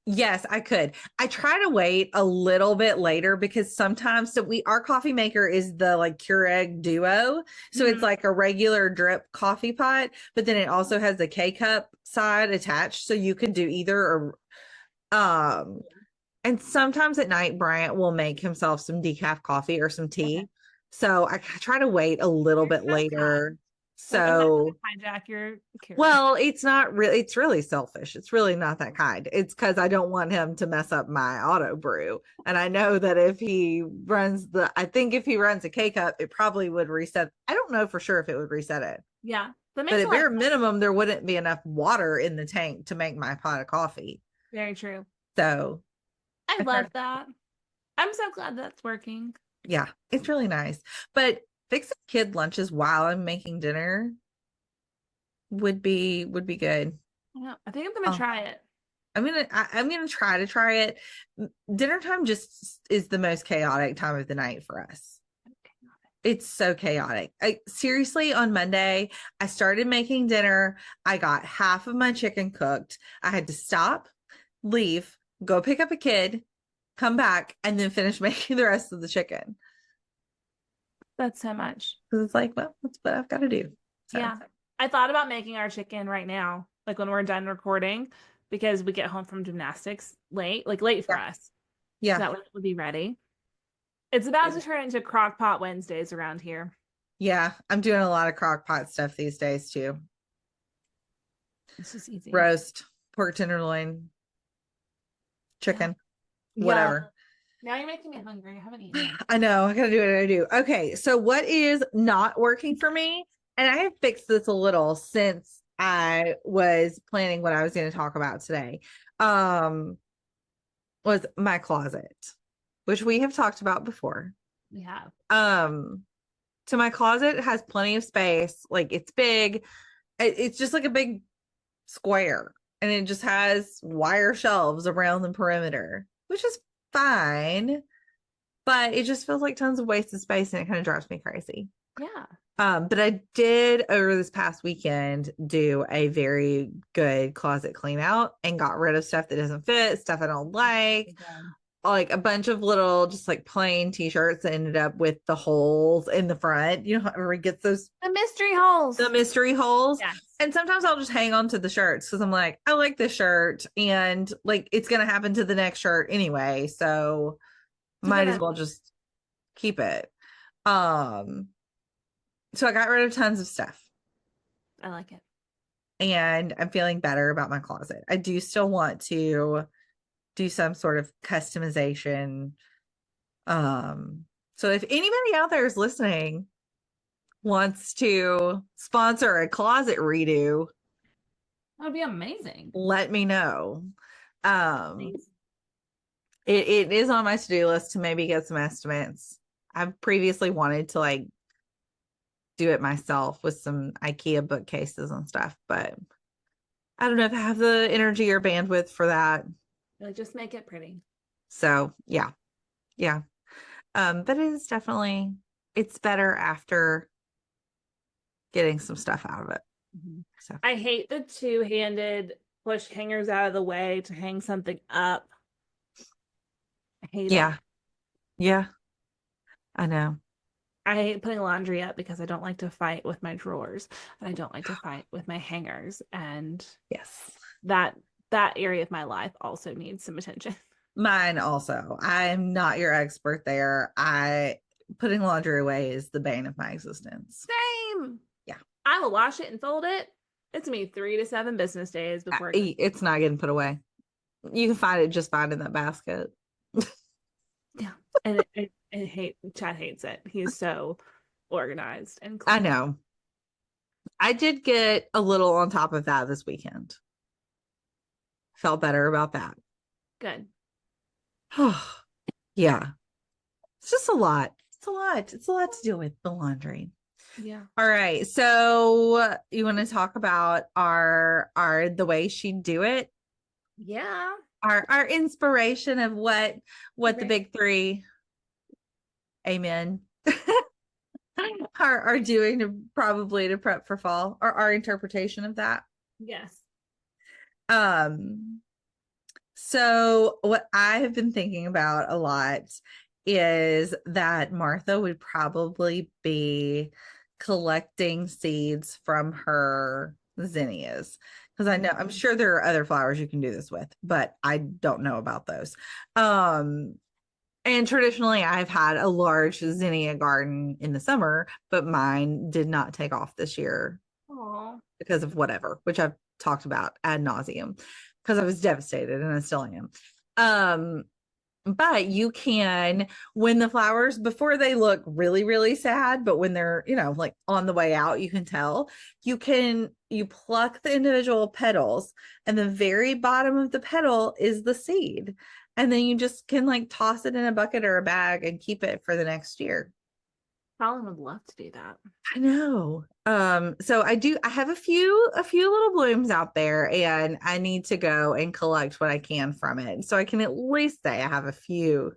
B: Yes, I could. I try to wait a little bit later because sometimes our coffee maker is the like Keurig Duo. So it's
A: Mhm.
B: like a regular drip coffee pot, but then it also has the K-cup side attached. So you can do either or and sometimes at night Bryant will make himself some decaf coffee or some
A: Okay.
B: tea. So I try to wait a little
A: You're
B: bit
A: so kind.
B: later.
A: Like, I'm not going
B: So
A: to hijack your Keurig.
B: well, it's really selfish. It's really not that kind. It's because I don't want him to mess up my auto brew. And I know that I think if he runs a K cup, it probably would reset. I don't know for sure if it would reset it,
A: Yeah, that
B: but
A: makes a
B: at
A: lot of
B: bare
A: sense.
B: minimum, there wouldn't be enough water in the tank to make my pot of coffee.
A: Very true.
B: So
A: I
B: I try,
A: love that. I'm so glad that's working.
B: yeah, it's really nice. But fixing kid lunches while I'm making dinner would be good.
A: Yeah, I think I'm going to
B: Oh,
A: try it.
B: I'm gonna try it. Dinner time just is the most chaotic time of the night for us. It's so chaotic. Seriously, on Monday, I started making dinner. I got half of my chicken cooked. I had to stop, leave, go pick up a kid, come back, and then finish making the rest of the chicken.
A: That's so much.
B: Because it's like, well, that's what I've got to do. So
A: Yeah. I thought about making our chicken right now, like when we're done recording, because we get home from gymnastics late, like late for
B: yeah,
A: us. So
B: yeah,
A: that way it would be ready. It's about to turn into crock pot Wednesdays around here.
B: yeah. I'm doing a lot of crock pot stuff these days too.
A: It's just easy.
B: Roast, pork tenderloin, chicken,
A: Yeah.
B: whatever.
A: Now you're making me hungry. I haven't eaten yet.
B: I know. I gotta do what I do. Okay. So what is not working for me? And I have fixed this a little since I was planning what I was going to talk about today. Was my closet, which we have talked about before.
A: We have.
B: So my closet has plenty of space. Like it's big. It's just like a big square. And it just has wire shelves around the perimeter, which is fine, but it just feels like tons of wasted space and it kind of drives me crazy.
A: Yeah.
B: But I did over this past weekend do a very good closet clean out and got rid of stuff that doesn't fit, stuff I don't like a bunch of little just like plain t-shirts that ended up with the holes in the front. You know how everybody gets those
A: The mystery holes.
B: the mystery holes.
A: Yes.
B: And sometimes I'll just hang on to the shirts because I'm like, I like this shirt and like it's gonna happen to the next shirt anyway. So
A: It's a
B: might
A: good
B: as well just keep it. Um, so I got rid of tons of stuff
A: I like it.
B: and I'm feeling better about my closet. I do still want to do some sort of customization. So if anybody out there is listening wants to sponsor a closet redo,
A: That would be amazing.
B: let me know. Um,
A: Please.
B: it is on my to-do list to maybe get some estimates. I've previously wanted to like do it myself with some IKEA bookcases and stuff, but I don't know if I have the energy or bandwidth for that.
A: Like, just make it pretty.
B: So yeah, yeah. But it is definitely it's better after getting some stuff out of it.
A: Mhm.
B: So
A: I hate the two-handed push hangers out of the way to hang something up. I hate it.
B: yeah, yeah, I know.
A: I hate putting laundry up because I don't like to fight with my drawers and I don't like to fight with my hangers. And
B: Yes.
A: that that area of my life also needs some attention.
B: Mine also. I'm not your expert there. I putting laundry away is the bane of my existence.
A: Same.
B: Yeah.
A: I will wash it and fold it. It's gonna be 3 to 7 business days before it goes.
B: It's not getting put away. You can find it just fine in that basket.
A: Yeah. And Chad hates it. He's so organized and
B: I
A: clean.
B: know. I did get a little on top of that this weekend. Felt better about that.
A: Good.
B: Yeah. It's just a lot. It's a lot. It's a lot to deal with the laundry.
A: Yeah.
B: All right. So you want to talk about our the way she do it?
A: Yeah.
B: Our inspiration of what the
A: Right.
B: big three, amen, are doing to probably to prep for fall, or our interpretation of that.
A: Yes.
B: Um, so what I have been thinking about a lot is that Martha would probably be collecting seeds from her zinnias. Because I know I'm sure there are other flowers you can do this with, but I don't know about those. And traditionally I've had a large zinnia garden in the summer, but mine did not take off this year
A: Oh.
B: because of whatever, which I've talked about ad nauseum because I was devastated and I still am. Um, but you can, when the flowers, before they look really, really sad, but when they're, like on the way out, you can tell, you pluck the individual petals and the very bottom of the petal is the seed. And then you just can like toss it in a bucket or a bag and keep it for the next year.
A: Colin would love to do that.
B: I know. So I have a few little blooms out there and I need to go and collect what I can from it. So I can at least say I have a few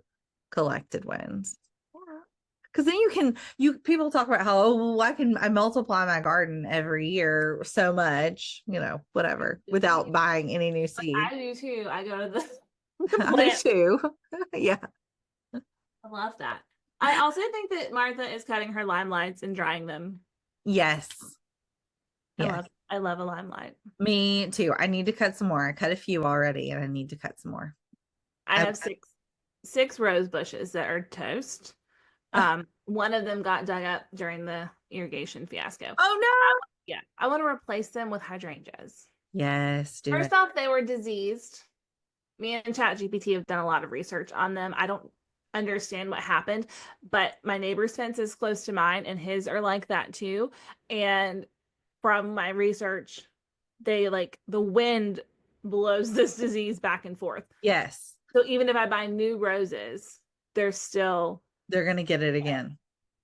B: collected ones.
A: Yeah.
B: Because then people talk about how, oh, well, I multiply my garden every year so much, whatever, without buying any new seed.
A: I do too. I go to the
B: I do
A: plant.
B: too. Yeah.
A: I love that. I also think that Martha is cutting her limelights and drying them.
B: Yes. Yes.
A: I love a limelight.
B: Me too. I need to cut some more. I cut a few already and I need to cut some more.
A: I have six rose bushes that are toast. One of them got dug up during the irrigation fiasco.
B: Oh
A: Yeah, I want to replace them with hydrangeas.
B: no. Yes, do
A: First
B: it.
A: off, they were diseased. Me and ChatGPT have done a lot of research on them. I don't understand what happened, but my neighbor's fence is close to mine, and his are like that too. And from my research, they like the wind blows this disease back and forth.
B: Yes.
A: So even if I buy new roses, they're still
B: They're gonna get it again.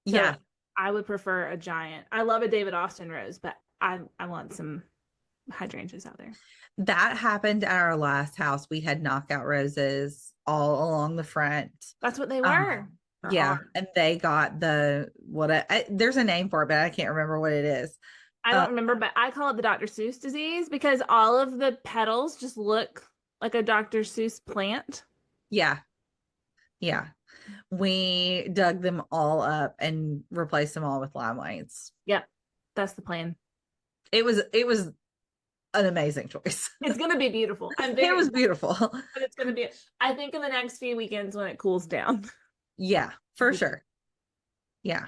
A: so
B: Yeah.
A: I would prefer a giant. I love a David Austin rose, but I want some hydrangeas out there.
B: That happened at our last house. We had knockout roses all along the front.
A: That's what they were.
B: Yeah, and they got there's a name for it, but I can't remember what it is.
A: I don't remember, but I call it the Dr. Seuss disease because all of the petals just look like a Dr. Seuss plant.
B: Yeah, yeah. We dug them all up and replaced them all with lime lights.
A: Yep, that's the plan.
B: It was an amazing choice.
A: It's gonna be beautiful.
B: It was beautiful.
A: But it's gonna be. I think in the next few weekends when it cools down.
B: Yeah, for sure. Yeah.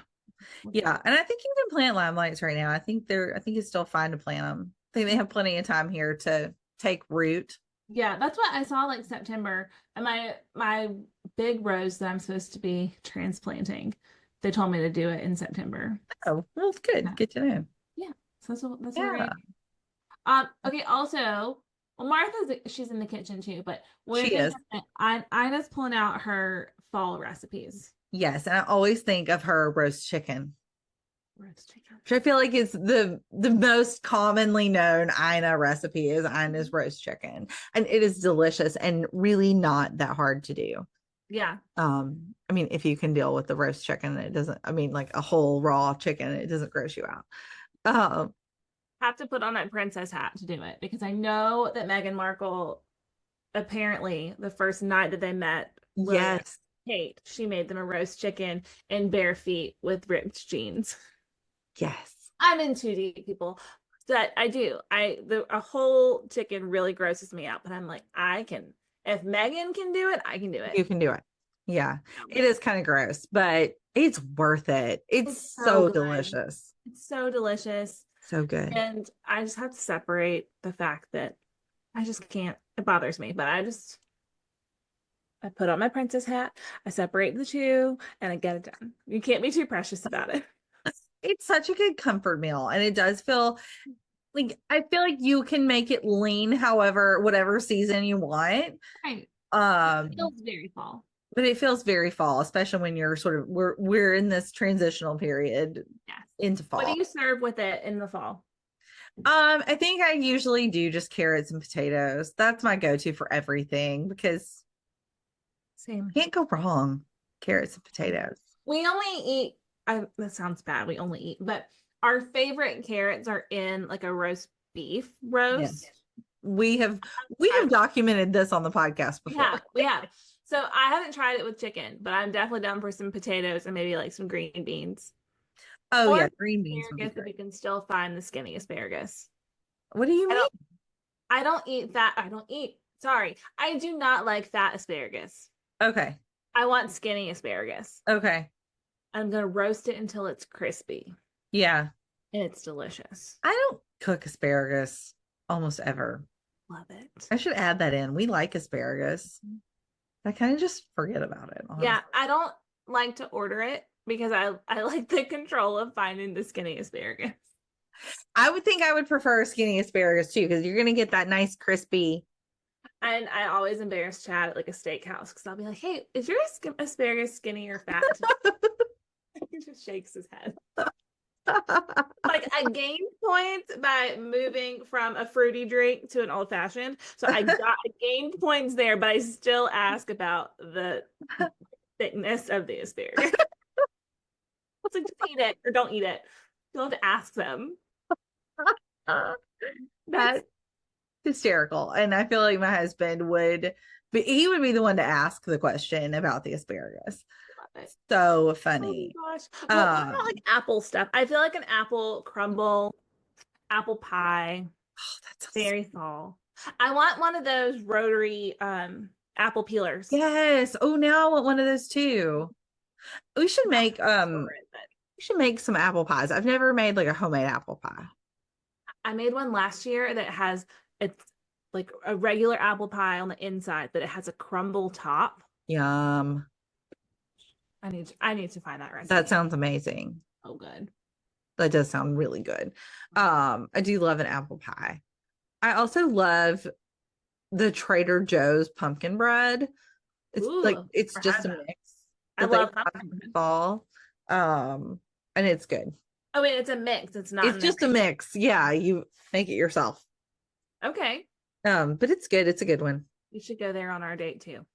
B: Yeah. And I think you can plant lime lights right now. I think it's still fine to plant them. I think they have plenty of time here to take root.
A: Yeah, that's what I saw like September. And my big rose that I'm supposed to be transplanting, they told me to do it in September.
B: Oh, well, good.
A: Yeah.
B: Good to know.
A: Yeah. So that's what
B: Yeah.
A: we're gonna do. Okay, also, well, she's in the kitchen too, but
B: She is.
A: Ina's pulling out her fall recipes.
B: Yes, and I always think of her roast chicken,
A: Roast chicken.
B: which I feel like is the most commonly known Ina recipe is Ina's roast chicken, and it is delicious and really not that hard to do.
A: Yeah.
B: I mean, if you can deal with the roast chicken, it doesn't. I mean, like a whole raw chicken, it doesn't gross you out.
A: Have to put on that princess hat to do it because I know that Meghan Markle apparently the first night that they met,
B: Yes,
A: Kate, she made them a roast chicken in bare feet with ripped jeans.
B: yes.
A: I'm in too deep, people. That I do. A whole chicken really grosses me out, but I'm like, I can. If Megan can do it, I can do it.
B: You can do it. Yeah, it is kind of gross, but it's worth it. It's so delicious.
A: It's so delicious.
B: So good.
A: And I just have to separate the fact that I just can't. It bothers me, but I put on my princess hat, I separate the two, and I get it done. You can't be too precious about it.
B: It's such a good comfort meal, and it does feel like I feel like you can make it lean however whatever season you want.
A: Right.
B: It
A: feels very fall.
B: But it feels very fall, especially when you're sort of we're in this transitional period into fall.
A: What do you serve with it in the fall?
B: I think I usually do just carrots and potatoes. That's my go-to for everything because
A: Same.
B: Can't go wrong. Carrots and potatoes.
A: We only eat that sounds bad. We only eat, but our favorite carrots are in like a roast beef roast.
B: Yes. We have documented this on the podcast before.
A: Yeah, we have. So I haven't tried it with chicken, but I'm definitely down for some potatoes and maybe like some green beans.
B: Oh yeah, green beans.
A: Asparagus if you can still find the skinny asparagus.
B: What do you mean?
A: I don't eat that. Sorry. I do not like fat asparagus.
B: Okay.
A: I want skinny asparagus.
B: Okay.
A: I'm going to roast it until it's crispy.
B: Yeah.
A: And it's delicious.
B: I don't cook asparagus almost ever.
A: Love it.
B: I should add that in. We like asparagus. I kind of just forget about it. Honestly.
A: Yeah, I don't like to order it because I like the control of finding the skinny asparagus.
B: I would think I would prefer skinny asparagus too, because you're going to get that nice crispy.
A: And I always embarrass Chad at like a steakhouse because I'll be like, hey, is your asparagus skinny or fat? He just shakes his head. Like I gained points by moving from a fruity drink to an old fashioned. So I gained points there, but I still ask about the thickness of the asparagus. It's like just eat it or don't eat it. You don't have to ask them.
B: That's hysterical. And I feel like my husband would be the one to ask the question about the asparagus. So funny.
A: Oh my gosh. Well, what about like apple stuff? I feel like an apple crumble, apple pie.
B: Oh, that's
A: very fall. I want one of those rotary apple peelers.
B: Yes. Oh, now I want one of those too. We should make some apple pies. I've never made like a homemade apple pie.
A: I made one last year that it's like a regular apple pie on the inside, but it has a crumble top.
B: Yum.
A: I need to find that recipe.
B: That sounds amazing.
A: Oh, good.
B: That does sound really good. I do love an apple pie. I also love the Trader Joe's pumpkin bread. It's just a mix.
A: I love pumpkin
B: fall. And it's good.
A: Oh wait, it's a mix. It's not.
B: It's just a mix. Yeah, you make it yourself.
A: Okay.
B: But it's good. It's a good one.
A: You should go there on our date too.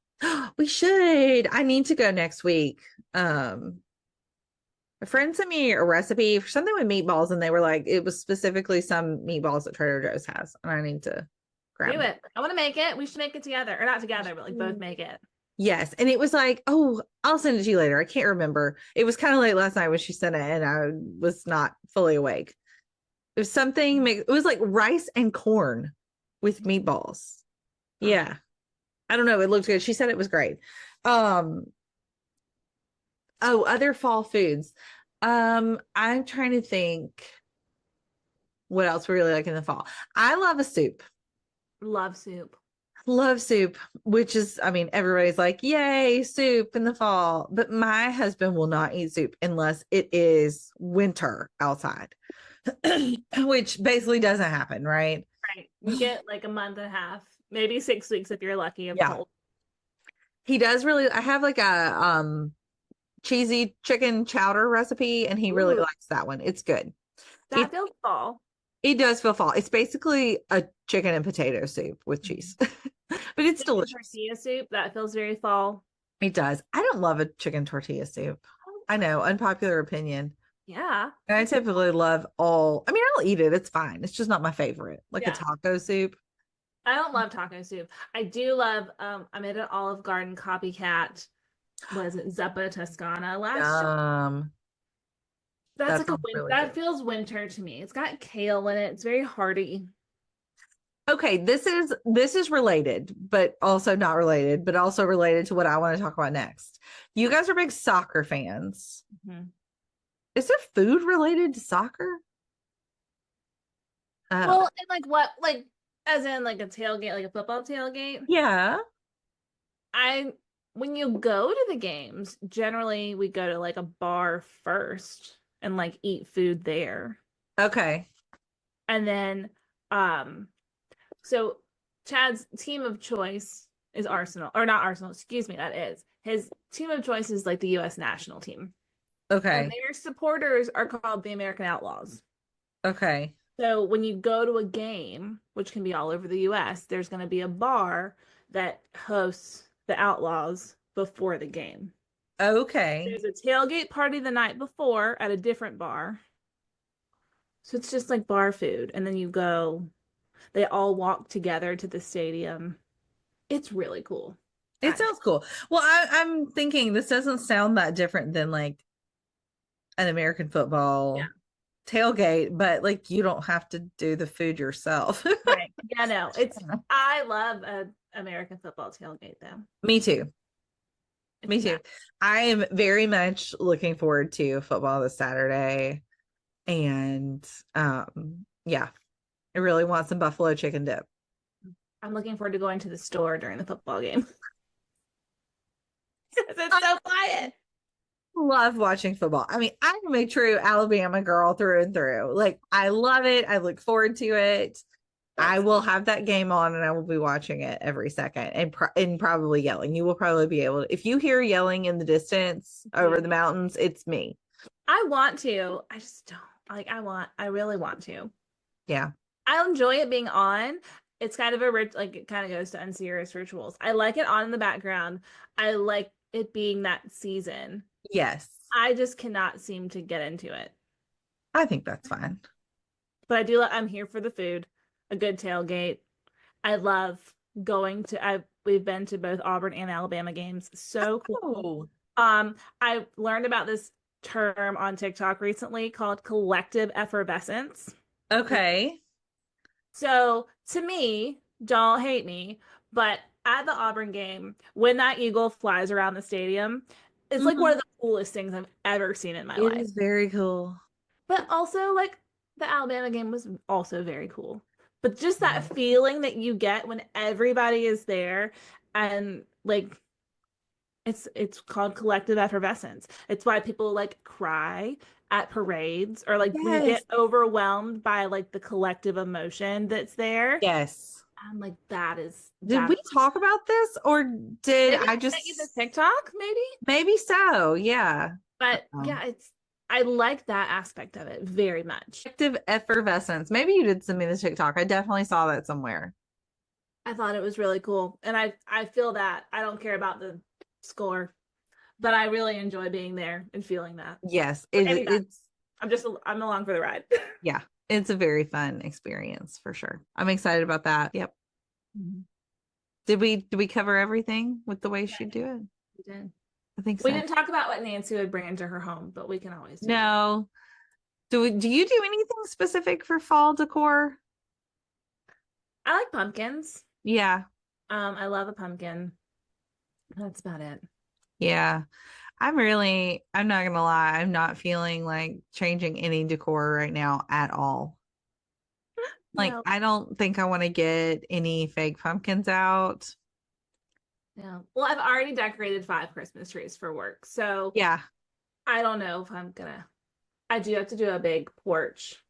B: We should. I need to go next week. A friend sent me a recipe for something with meatballs, and they were like, it was specifically some meatballs that Trader Joe's has, and I need to grab
A: Do
B: them.
A: it. I want to make it. We should make it together. Or not together, but like both make it.
B: Yes. And it was like, oh, I'll send it to you later. I can't remember. It was kind of late last night when she sent it, and I was not fully awake. It was something, it was like rice and corn with meatballs. Yeah. I don't know. It looked good. She said it was great. Um, oh, other fall foods. I'm trying to think what else we really like in the fall. I love a soup.
A: Love soup.
B: Love soup, which is, I mean, everybody's like, yay, soup in the fall. But my husband will not eat soup unless it is winter outside, which basically doesn't happen, right?
A: Right. You get like a month and a half, maybe 6 weeks if you're lucky of
B: Yeah.
A: cold.
B: He does really, I have like a cheesy chicken chowder recipe, and he really
A: Ooh,
B: likes that one. It's good.
A: that
B: It
A: feels fall.
B: it does feel fall. It's basically a chicken and potato soup with cheese. But it's
A: Chicken
B: delicious.
A: tortilla soup, that feels very fall.
B: It does. I don't love a chicken tortilla soup. I know, unpopular opinion.
A: Yeah.
B: And I typically love all, I mean, I'll eat it. It's fine. It's just not my favorite. Like a
A: Yeah.
B: taco soup.
A: I don't love taco soup. I do love I made an Olive Garden copycat. Was it Zuppa Toscana last year? That's
B: That
A: like a
B: sounds really
A: that
B: good.
A: feels winter to me. It's got kale in it. It's very hearty.
B: Okay, this is related, but also not related, but also related to what I want to talk about next. You guys are big soccer fans.
A: Mhm.
B: Is there food related to soccer? Oh,
A: Well, and like what like as in like a tailgate, like a football tailgate.
B: yeah.
A: I when you go to the games, generally we go to like a bar first and like eat food there.
B: Okay.
A: And then um so Chad's team of choice is Arsenal, or not Arsenal, excuse me, that is. His team of choice is like the US national team. And
B: Okay.
A: their supporters are called the American Outlaws.
B: Okay.
A: So when you go to a game, which can be all over the US, there's going to be a bar that hosts the Outlaws before the game.
B: Okay.
A: There's a tailgate party the night before at a different bar. So it's just like bar food. And then you go, they all walk together to the stadium. It's really cool.
B: It sounds cool. Well, I'm thinking this doesn't sound that different than like an American
A: Yeah,
B: football tailgate, but like you don't have to do the food yourself.
A: right. Yeah, no, I love a American football tailgate though.
B: Me too.
A: It's
B: Me too.
A: not.
B: I am very much looking forward to football this Saturday. And yeah, I really want some buffalo chicken dip.
A: I'm looking forward to going to the store during the football game. It's so quiet.
B: Love watching football. I mean, I'm a true Alabama girl through and through. Like, I love it. I look forward to it. I will have that game on, and I will be watching it every second, and probably yelling. You will probably be able to, if you hear yelling in the distance over the mountains, it's me.
A: I want to. I just don't. Like, I really want to.
B: Yeah.
A: I enjoy it being on. It's kind of a rich, like, it kind of goes to unserious rituals. I like it on in the background. I like it being that season.
B: Yes.
A: I just cannot seem to get into it.
B: I think that's fine.
A: But I'm here for the food, a good tailgate. I love we've been to both Auburn and Alabama games. So cool.
B: Oh,
A: I learned about this term on TikTok recently called collective effervescence.
B: okay.
A: So to me, don't hate me, but at the Auburn game, when that eagle flies around the stadium, it's like one of
B: Mhm.
A: the coolest things I've ever seen in my
B: It
A: life.
B: is very cool.
A: But also, like, the Alabama game was also very cool. But just that feeling that you get when everybody is there, and like it's called collective effervescence. It's why people like cry at parades, or like we
B: Yes.
A: get overwhelmed by like the collective emotion that's there.
B: Yes.
A: I'm like, that is
B: Did we talk about this, or did
A: maybe
B: I
A: I sent you the
B: just,
A: TikTok, maybe.
B: maybe so? Yeah.
A: But yeah, I like that aspect of it very much.
B: Collective effervescence. Maybe you did send me the TikTok. I definitely saw that somewhere.
A: I thought it was really cool. And I feel that I don't care about the score, but I really enjoy being there and feeling that.
B: Yes,
A: Maybe not.
B: it's
A: I'm along for the ride.
B: yeah, it's a very fun experience for sure. I'm excited about that. Yep.
A: Mhm.
B: Did we cover everything with the way
A: Yeah,
B: she'd do it?
A: we did.
B: I think
A: We
B: so.
A: didn't talk about what Nancy would bring into her home, but we can always do that.
B: No. Do you do anything specific for fall decor?
A: I like pumpkins.
B: Yeah.
A: I love a pumpkin. That's about it.
B: Yeah. I'm not gonna lie, I'm not feeling like changing any decor right now at all. Like,
A: No,
B: I don't think I want to get any fake pumpkins out.
A: no. Well, I've already decorated 5 Christmas trees for work, so
B: Yeah.
A: I don't know if I'm gonna. I do have to do a big porch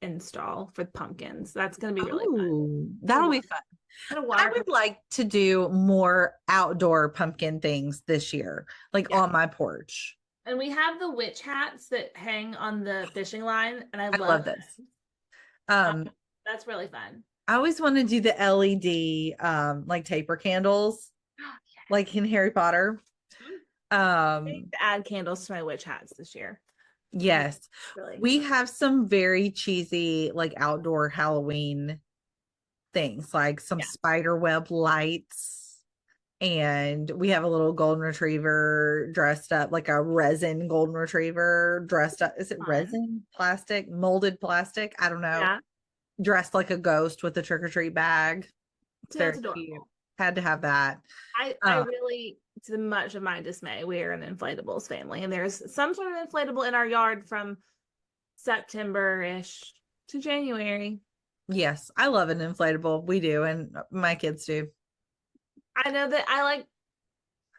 A: install for pumpkins. That's gonna be really fun.
B: Oh,
A: Get a
B: that'll be
A: water,
B: fun.
A: get a
B: I
A: water
B: would
A: pump.
B: like to do more outdoor pumpkin things this year, like
A: Yeah.
B: on my porch.
A: And we have the witch hats that hang on the fishing line, and I
B: I
A: love
B: love
A: them.
B: this.
A: Uh,
B: Um,
A: that's really fun.
B: I always want to do the LED like taper candles, like in Harry Potter.
A: I need
B: Um,
A: to add candles to my witch hats this year. That's
B: yes.
A: really
B: We
A: fun.
B: have some very cheesy like outdoor Halloween things, like some
A: Yeah.
B: spider web lights. And we have a little golden retriever dressed up like a resin golden retriever dressed up. Is it
A: Fun.
B: resin, plastic, molded plastic? I don't know.
A: Yeah.
B: Dressed like a ghost with a trick or treat bag. It's
A: That's
B: very cute.
A: adorable.
B: Had to have that.
A: I
B: Uh,
A: really, to much of my dismay, we are an inflatables family, and there's some sort of inflatable in our yard from September-ish to January.
B: yes, I love an inflatable. We do, and my kids do.
A: I know that I like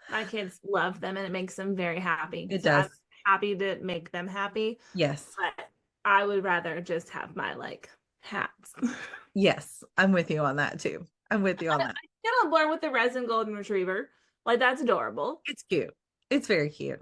A: my kids love them and it makes them very happy.
B: It
A: So I'm
B: does.
A: happy to make them happy,
B: Yes.
A: but I would rather just have my like hats.
B: Yes. I'm with you on that too. I'm with you on that.
A: Get on board with the resin golden retriever. Like that's adorable.
B: It's cute. It's very cute.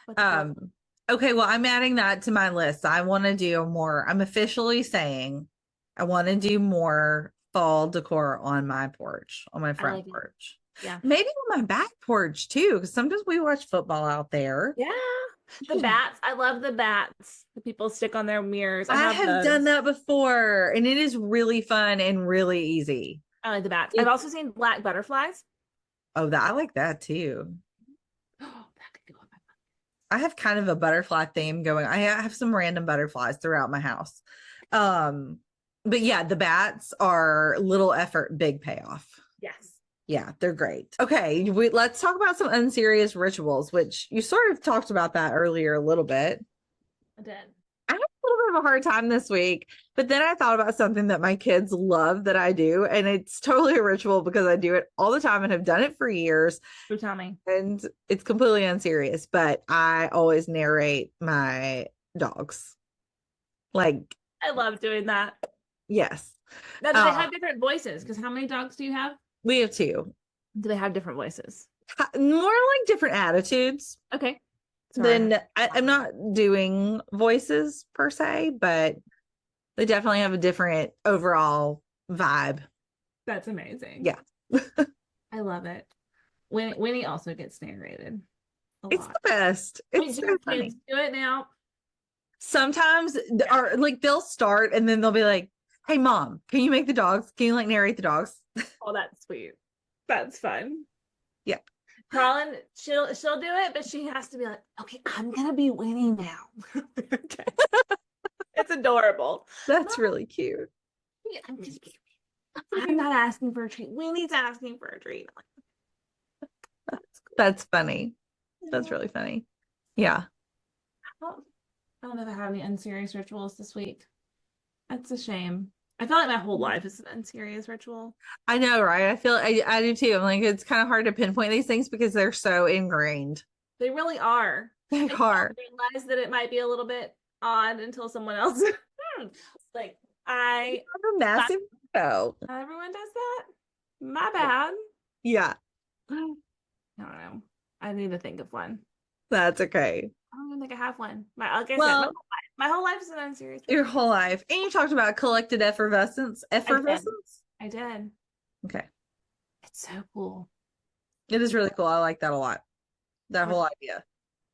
A: With the glow.
B: Um, okay, well, I'm adding that to my list. I want to do more. I'm officially saying I want to do more fall decor on my porch, on my
A: I
B: front
A: like it.
B: porch.
A: Yeah.
B: Maybe on my back porch too, because sometimes we watch football out there.
A: Yeah. The bats. I love the bats. The people stick on their mirrors. I
B: I
A: have
B: have done
A: those.
B: that before, and it is really fun and really easy.
A: I like the bats. I've
B: It,
A: also seen black butterflies.
B: oh, that I like that too.
A: Oh, that could go on my
B: I have kind of a butterfly theme going. I have some random butterflies throughout my house. Um, but yeah, the bats are little effort, big payoff.
A: yes.
B: Yeah, they're great. Okay, let's talk about some unserious rituals, which you sort of talked about that earlier a little bit.
A: I did.
B: I had a little bit of a hard time this week, but then I thought about something that my kids love that I do, and it's totally a ritual because I do it all the time and have done it for years,
A: So tell me.
B: and it's completely unserious, but I always narrate my dogs. Like,
A: I love doing that.
B: yes.
A: Now, do they have different voices? Because how many dogs do you have?
B: We have two.
A: Do they have different voices?
B: More like different attitudes.
A: Okay. Sorry.
B: Then I'm not doing voices per se, but they definitely have a different overall vibe.
A: That's amazing.
B: Yeah.
A: I love it. Winnie also gets narrated a
B: It's
A: lot.
B: the best.
A: Wait,
B: It's
A: do
B: so
A: your
B: funny.
A: kids do it now?
B: Sometimes or like they'll start and then they'll be like, "Hey mom, can you make the dogs? Can you like narrate the dogs?"
A: Oh, that's sweet. That's fun.
B: Yeah.
A: Colin, she'll do it, but she has to be like, okay, I'm gonna be Winnie now. Okay. It's adorable.
B: That's really cute.
A: I'm not asking for a treat. Winnie's asking for a treat. That's cool.
B: That's funny. That's really funny. Yeah.
A: I don't know if I have any unserious rituals this week. That's a shame. I feel like my whole life is an unserious ritual.
B: I know, right? I do too. I'm like, it's kind of hard to pinpoint these things because they're so ingrained.
A: They really are.
B: They
A: I don't
B: are.
A: realize that it might be a little bit odd until someone else. Like I
B: have a massive ego.
A: not everyone does that. My bad.
B: Yeah.
A: I don't know. I need to think of one.
B: That's okay.
A: I don't even think I have one. Like I said,
B: Well,
A: my whole life is an unserious
B: your
A: ritual.
B: whole life. And you talked about collected effervescence. Effervescence?
A: I did.
B: Okay.
A: It's so cool.
B: It is really cool. I like that a lot. That
A: We're,
B: whole idea.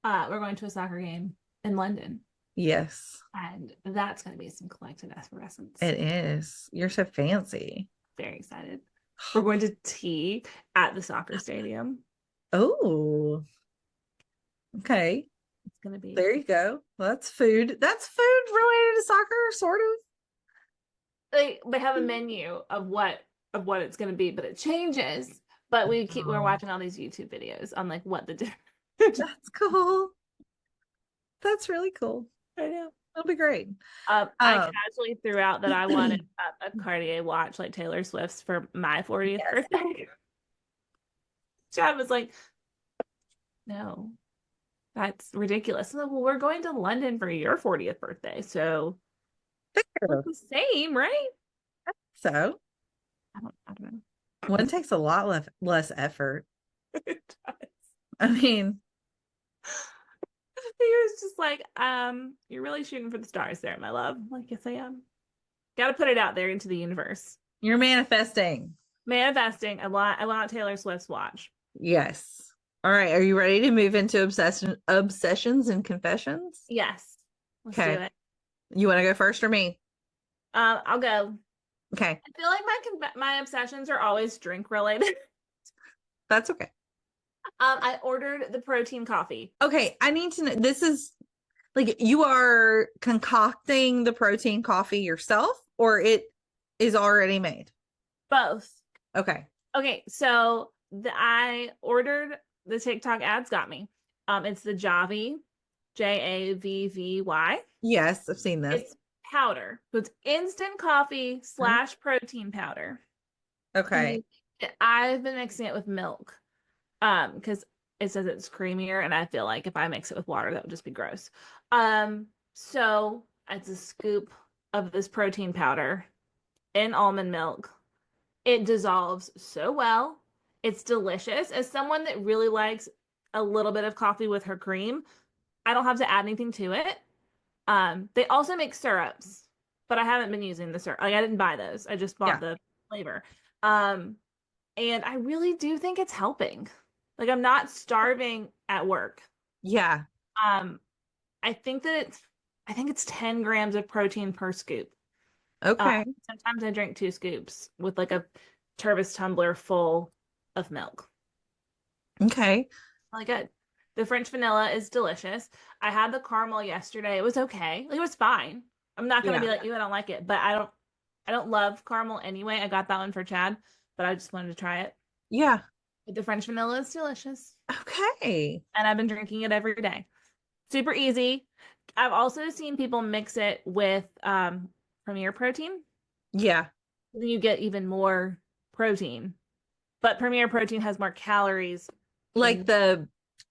A: we're going to a soccer game in London,
B: Yes,
A: and that's going to be some collective effervescence.
B: it is. You're so fancy.
A: Very excited. We're going to tea at the soccer stadium.
B: Oh, okay.
A: It's going to be
B: There you go. Well, that's food. That's food related to soccer, sort
A: they have a menu of what it's going to be, but it changes. But we're
B: of.
A: watching all these YouTube videos on like what the different.
B: That's cool. That's really cool.
A: I know.
B: That'll be great.
A: I
B: Um,
A: casually threw out that I wanted a Cartier watch like Taylor Swift's for my 40th
B: yes.
A: birthday. Chad was like, "No, that's ridiculous." I'm like, well, we're going to London for your 40th birthday, so it's the same, right?
B: So
A: I don't know.
B: one takes a lot less effort.
A: It does.
B: I mean,
A: He was just like, you're really shooting for the stars there, my love. I'm like, yes, I am. Got to put it out there into the universe.
B: you're manifesting.
A: Manifesting. I want Taylor Swift's watch.
B: Yes. All right. Are you ready to move into obsessions and confessions?
A: Yes. Let's do
B: Okay.
A: it.
B: You want to go first or me?
A: I'll go.
B: Okay.
A: I feel like my obsessions are always drink related.
B: That's okay.
A: I ordered the protein coffee.
B: Okay. I need to know, this is like you are concocting the protein coffee yourself or it is already made?
A: Both.
B: Okay.
A: Okay, so I ordered the TikTok ads got me. It's the Javi, Javvy.
B: Yes, I've seen this.
A: It's powder. So it's instant coffee / protein powder.
B: Okay.
A: I've been mixing it with milk. Because it says it's creamier, and I feel like if I mix it with water, that would just be gross. So it's a scoop of this protein powder in almond milk. It dissolves so well. It's delicious. As someone that really likes a little bit of coffee with her cream, I don't have to add anything to it. They also make syrups, but I haven't been using the syrup. Like I didn't buy those. I just bought
B: Yeah.
A: the flavor. And I really do think it's helping. Like I'm not starving at work.
B: Yeah.
A: Um, I think it's 10 grams of protein per scoop.
B: Okay.
A: Sometimes I drink 2 scoops with like a Tervis tumbler full of milk.
B: Okay.
A: Really good. The French vanilla is delicious. I had the caramel yesterday. It was okay. Like, it was fine. I'm not gonna
B: Yeah.
A: be like, you, I don't like it, but I don't love caramel anyway. I got that one for Chad, but I just wanted to try it.
B: Yeah.
A: But the French vanilla is delicious,
B: Okay.
A: and I've been drinking it every day. Super easy. I've also seen people mix it with Premier Protein.
B: Yeah.
A: Then you get even more protein. But Premier Protein has more calories.
B: Like the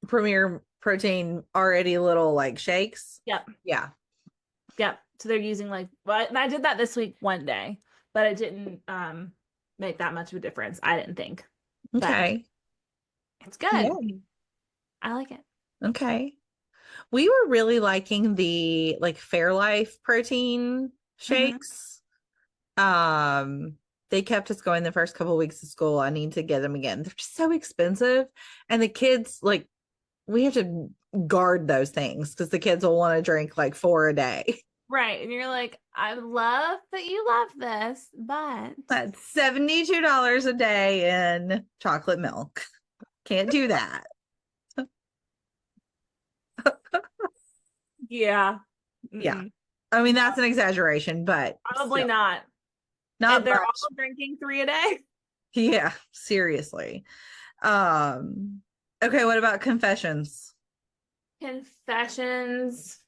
B: Premier Protein already little like shakes.
A: Yep.
B: Yeah.
A: Yep. So they're using like, well, I did that this week one day, but it didn't make that much of a difference. I didn't think. But
B: Okay.
A: it's good.
B: Yeah.
A: I like it.
B: Okay. We were really liking the like Fairlife protein shakes. They kept us going the first couple of weeks of school. I need to get them again. They're just so expensive. And the kids like we have to guard those things because the kids will want to drink like 4 a day.
A: Right. And you're like, I love that you love this, but
B: That's $72 a day in chocolate milk. Can't do that.
A: yeah.
B: Yeah. I mean, that's an exaggeration, but
A: Probably
B: still,
A: not.
B: not
A: And they're
B: much.
A: all drinking 3 a day.
B: Yeah, seriously. Okay, what about confessions?
A: Confessions.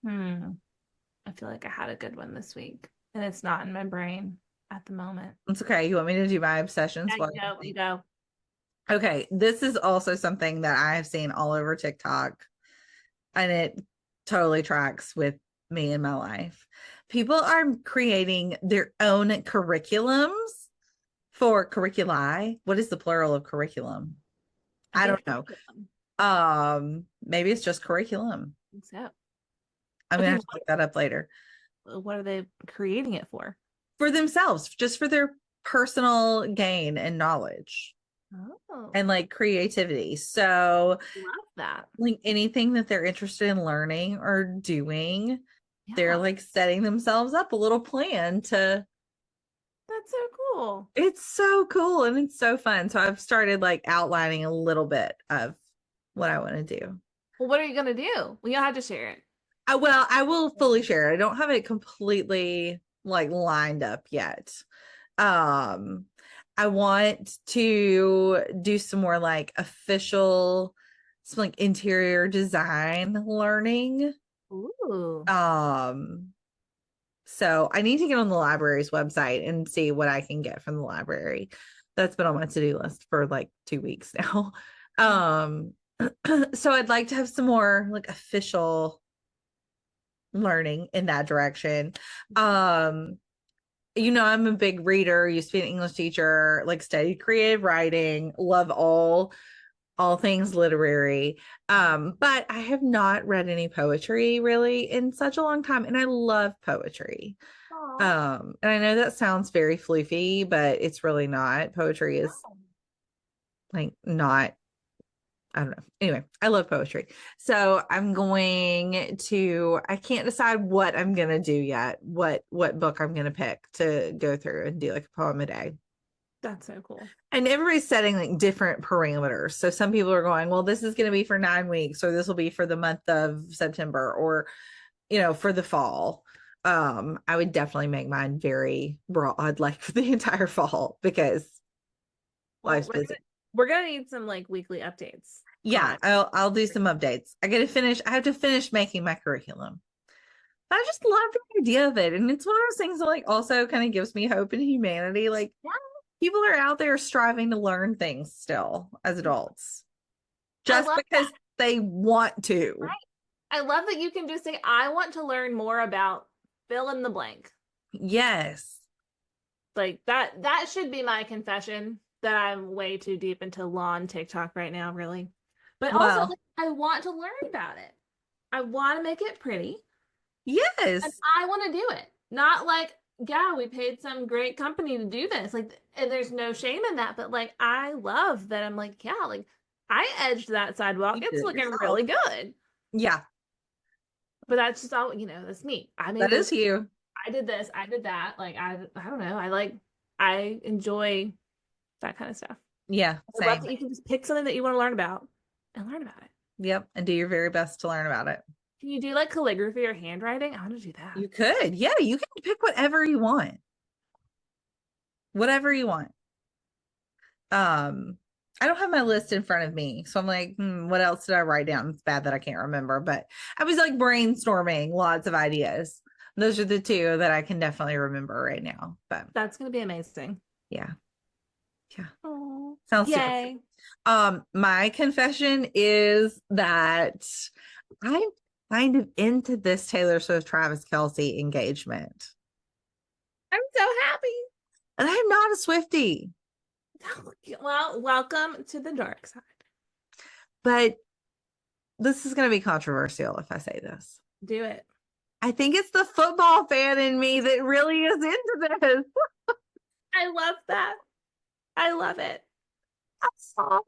A: I feel like I had a good one this week, and it's not in my brain at the moment.
B: It's okay. You want me to do my obsessions?
A: Yeah, you go.
B: Okay, this is also something that I have seen all over TikTok, and it totally tracks with me in my life. People are creating their own curriculums for curriculi. What is the plural of curriculum? I don't know. Maybe it's just curriculum.
A: I think so.
B: I'm gonna have to look that up later.
A: What are they creating it for?
B: For themselves, just for their personal gain and knowledge
A: Oh,
B: and like creativity. So
A: love that.
B: like anything that they're interested in learning or doing, they're
A: Yeah,
B: like setting themselves up a little plan to.
A: that's so cool.
B: It's so cool and it's so fun. So I've started like outlining a little bit of what I want to do.
A: Well, what are you gonna do? We don't have to share it.
B: Well, I will fully share it. I don't have it completely like lined up yet. Um, I want to do some more like official, some like interior design learning.
A: Ooh.
B: Um, so I need to get on the library's website and see what I can get from the library. That's been on my to-do list for like 2 weeks now. Um, so I'd like to have some more like official learning in that direction. Um, I'm a big reader, used to be an English teacher, like studied creative writing, love all things literary. But I have not read any poetry really in such a long time, and I love poetry.
A: Aw.
B: And I know that sounds very floofy, but it's really not. Poetry is
A: No.
B: like not, I don't know. Anyway, I love poetry. So I can't decide what I'm gonna do yet, what book I'm gonna pick to go through and do like a poem a day.
A: That's so cool.
B: And everybody's setting like different parameters. So some people are going, well, this is gonna be for 9 weeks, or this will be for the month of September, or for the fall. I would definitely make mine very broad, like for the entire fall, because
A: Well,
B: life's busy.
A: we're gonna need some like weekly updates
B: Yeah,
A: on.
B: I'll do some updates. I have to finish making my curriculum. But I just love the idea of it. And it's one of those things that like also kind of gives me hope in humanity. Like
A: Yeah,
B: people are out there striving to learn things still as adults,
A: I
B: just
A: love
B: because
A: that.
B: they want to.
A: Right. I love that you can just say, I want to learn more about fill in the blank.
B: Yes.
A: Like that should be my confession that I'm way too deep into law and TikTok right now, really. But also
B: Well,
A: like, I want to learn about it. I want to make it pretty and
B: yes.
A: I want to do it. Not like, yeah, we paid some great company to do this. Like, and there's no shame in that, but like I love that I'm like, yeah, like I edged that sidewalk.
B: You
A: It's
B: did it
A: looking
B: yourself.
A: really good.
B: Yeah,
A: But that's just all, that's me. I made
B: that
A: this,
B: is you.
A: I did this, I did that. Like I don't know. I enjoy that kind of stuff.
B: Yeah,
A: I love
B: same.
A: that you can just pick something that you want to learn about and learn about it.
B: Yep. And do your very best to learn about it.
A: Can you do like calligraphy or handwriting? I want to do that.
B: You could. Yeah, you can pick whatever you want. Whatever you want. I don't have my list in front of me. So I'm like, what else did I write down? It's bad that I can't remember, but I was like brainstorming lots of ideas. Those are the two that I can definitely remember right now. But
A: That's gonna be amazing.
B: yeah. Yeah.
A: Oh,
B: Sounds super.
A: yay.
B: My confession is that I'm kind of into this Taylor Swift Travis Kelce engagement.
A: I'm so happy.
B: And I'm not a Swiftie,
A: Well, welcome to the dark side.
B: but this is going to be controversial if I say this.
A: Do it.
B: I think it's the football fan in me that really is into this.
A: I love that. I love it.
B: I saw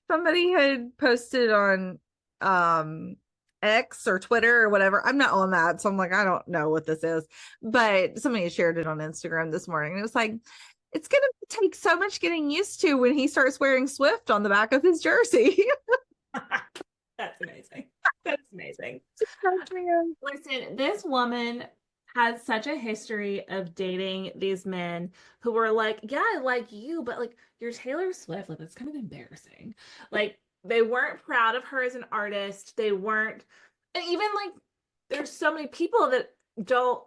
B: somebody had posted on X or Twitter or whatever. I'm not on that, so I'm like, I don't know what this is. But somebody had shared it on Instagram this morning. And it was like, it's gonna take so much getting used to when he starts wearing Swift on the back of his jersey.
A: That's amazing. That's amazing. Listen, this woman has such a history of dating these men who were like, yeah, I like you, but like you're Taylor Swift. Like, that's kind of embarrassing. Like, they weren't proud of her as an artist. They weren't, and even like, there's so many people that don't,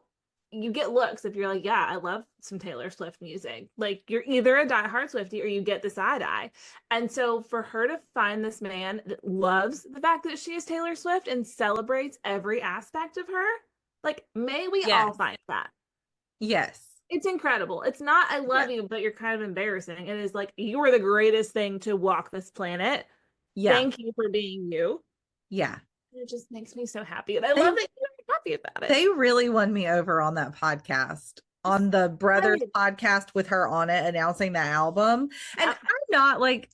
A: you get looks if you're like, yeah, I love some Taylor Swift music. Like, you're either a diehard Swiftie or you get the side eye. And so for her to find this man that loves the fact that she is Taylor Swift and celebrates every aspect of her, like, may we all
B: Yes.
A: find that.
B: Yes.
A: It's incredible. It's not, I love you, but you're kind of embarrassing. It is like, you are the greatest thing to walk this planet.
B: Yeah.
A: Thank you for being you.
B: Yeah.
A: It just makes me so happy. And I love that you're happy about it.
B: They really won me over on that podcast. on the Brothers
A: Right.
B: podcast with her on it announcing the album. And
A: Yep.
B: I'm not like,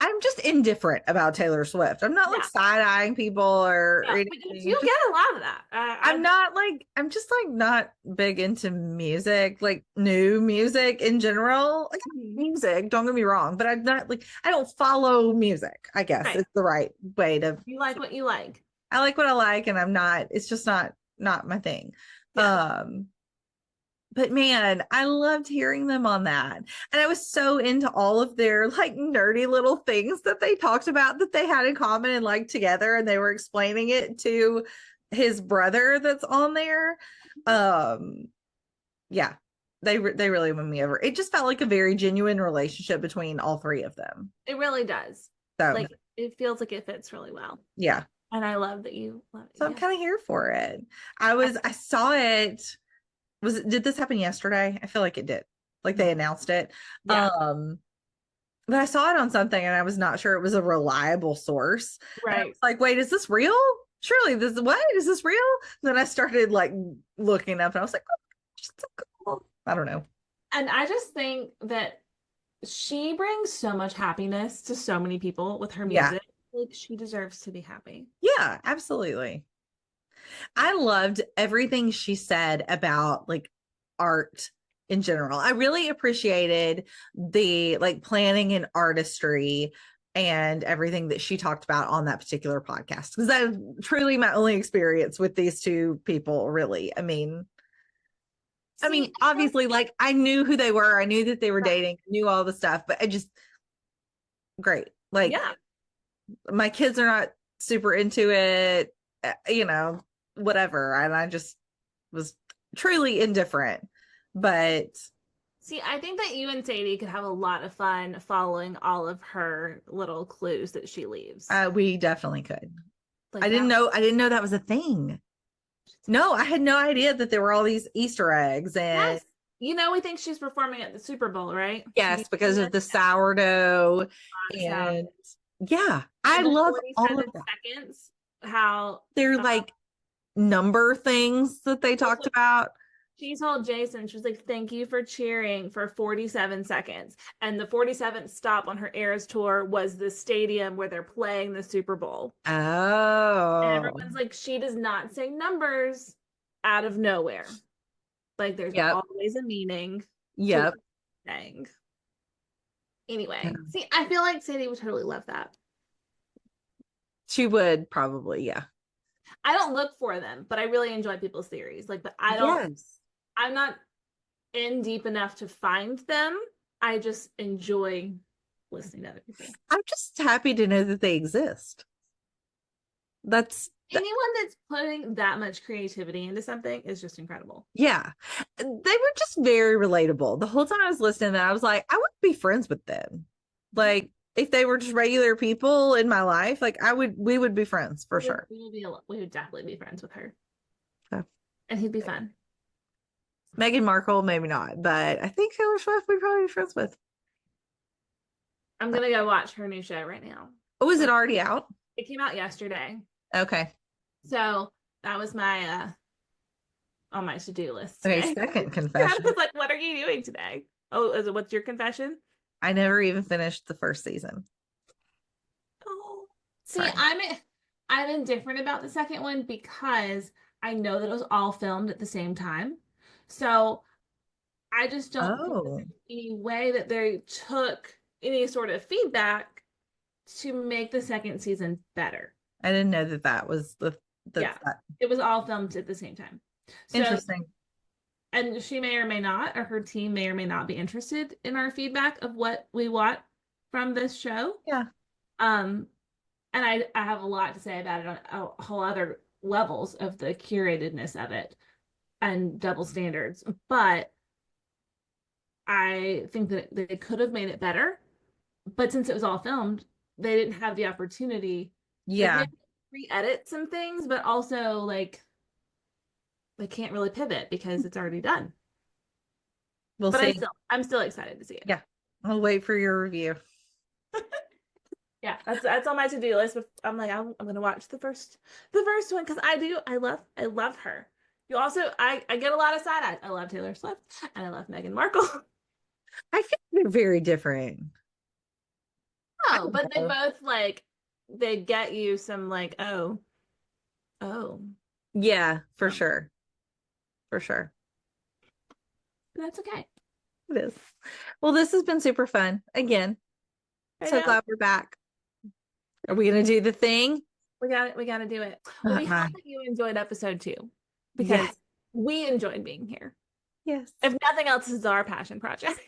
B: I'm just indifferent about Taylor Swift. I'm not like
A: Yeah.
B: side-eyeing people or
A: Yeah. But
B: anything.
A: you
B: It's just
A: get a lot of that.
B: I'm not like I'm just like not big into music, like new music in general. Like
A: Mhm.
B: music, don't get me wrong, but I'm not like I don't follow music, I guess
A: Right.
B: is the right way to
A: You like what you like.
B: I like what I like and I'm not it's just not my thing.
A: Yeah.
B: Um but man, I loved hearing them on that. And I was so into all of their like nerdy little things that they talked about that they had in common and like together. And they were explaining it to his brother that's on there. Um, yeah, they really won me over. It just felt like a very genuine relationship between all three of them.
A: It really does.
B: So
A: Like it feels like it fits really well.
B: yeah.
A: And I love that you love it.
B: So I'm
A: Yeah.
B: kind of here for it. I saw it did this happen yesterday? I feel like it did. Like they announced it.
A: Yeah.
B: Um, but I saw it on something and I was not sure it was a reliable source. And I
A: Right.
B: was like, wait, is this real? Surely this what? Is this real? Then I started like looking up and I was like, oh, so cool. I don't know.
A: And I just think that she brings so much happiness to so many people with her
B: Yeah.
A: music. Like she deserves to be happy.
B: Yeah, absolutely. I loved everything she said about like art in general. I really appreciated the like planning and artistry and everything that she talked about on that particular podcast because that truly my only experience with these two people really. I mean
A: See,
B: obviously like I knew who they were, I knew that they were
A: right.
B: dating, knew all the stuff, but I just great. Like
A: Yeah.
B: my kids are not super into it, you know, whatever. And I just was truly indifferent. But
A: See, I think that you and Sadie could have a lot of fun following all of her little clues that she leaves.
B: we definitely could.
A: Like that.
B: I didn't know that was a thing. No, I had no idea that there were all these Easter eggs and
A: Yes. You know, we think she's performing at the Super Bowl, right?
B: yes, because of the sourdough
A: Sound.
B: and yeah, I
A: And the
B: love all of
A: 47
B: that.
A: seconds, how
B: They're like number things that they talked about.
A: she told Jason, she was like, thank you for cheering for 47 seconds. And the 47th stop on her Eras tour was the stadium where they're playing the Super Bowl. And
B: Oh,
A: everyone's like, she does not say numbers out of nowhere. Like, there's
B: yep,
A: always a meaning to what
B: yep.
A: she's saying. Anyway, see, I feel like Sadie would totally love that.
B: She would probably, yeah.
A: I don't look for them, but I really enjoy people's theories. Like, but
B: Yes.
A: I'm not in deep enough to find them. I just enjoy listening to other people.
B: I'm just happy to know that they exist. That's
A: Anyone that's putting that much creativity into something is just incredible.
B: yeah. They were just very relatable. The whole time I was listening to that, I was like, I would be friends with them. Like if they were just regular people in my life, like we would be friends for sure.
A: We would definitely be friends with her.
B: So,
A: And he'd be fun.
B: Meghan Markle, maybe not, but I think Taylor Swift we'd probably be friends with.
A: I'm gonna go watch her new show right now.
B: Oh, is it already out?
A: It came out yesterday.
B: Okay.
A: So that was my on my to-do list
B: Okay,
A: today.
B: second
A: I
B: confession.
A: was like, what are you doing today? Oh, is it what's your confession?
B: I never even finished the first season.
A: Oh, see,
B: Sorry.
A: I'm indifferent about the second one because I know that it was all filmed at the same time. So I just don't think that
B: Oh,
A: there's any way that they took any sort of feedback to make the second season better.
B: I didn't know that that was
A: Yeah,
B: that.
A: it was all filmed at the same time. So,
B: Interesting.
A: and she may or may not, or her team may or may not be interested in our feedback of what we want from this show.
B: Yeah.
A: Um, and I have a lot to say about it on a whole other levels of the curatedness of it and double standards. But I think that they could have made it better. But since it was all filmed, they didn't have the opportunity. Like
B: Yeah.
A: maybe re-edit some things, but also like they can't really pivot because it's already done.
B: We'll
A: But
B: see.
A: I'm still excited to see it.
B: Yeah. I'll wait for your review.
A: Yeah, that's on my to-do list. But I'm like, I'm gonna watch the first one because I love her. You also, I get a lot of side eyes. I love Taylor Swift and I love Meghan Markle.
B: I feel they're very different. I
A: Oh,
B: don't
A: but they
B: know.
A: both like they get you some like, oh,
B: Yeah, for
A: oh.
B: sure. For sure.
A: But that's okay.
B: It is. Well, this has been super fun. Again,
A: I
B: so
A: know.
B: glad we're back. Are we going to do the thing?
A: We got it. We got to do it. Well, we hope that you enjoyed episode 2
B: Yes.
A: because we enjoyed being here.
B: Yes.
A: If nothing else, this is our passion project.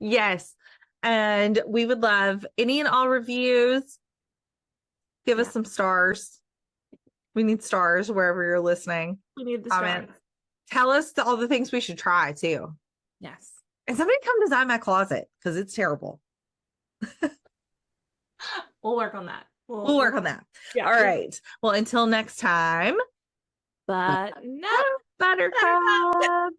B: Yes. And we would love any and all reviews. Give us
A: Yeah,
B: some stars. We need stars wherever you're listening.
A: we need the stars.
B: Comment. Tell us all the things we should try too.
A: Yes.
B: And somebody come design my closet because it's terrible.
A: We'll work on that.
B: We'll work on that.
A: Yeah.
B: All right. Well, until next time.
A: But no,
B: Buttercup.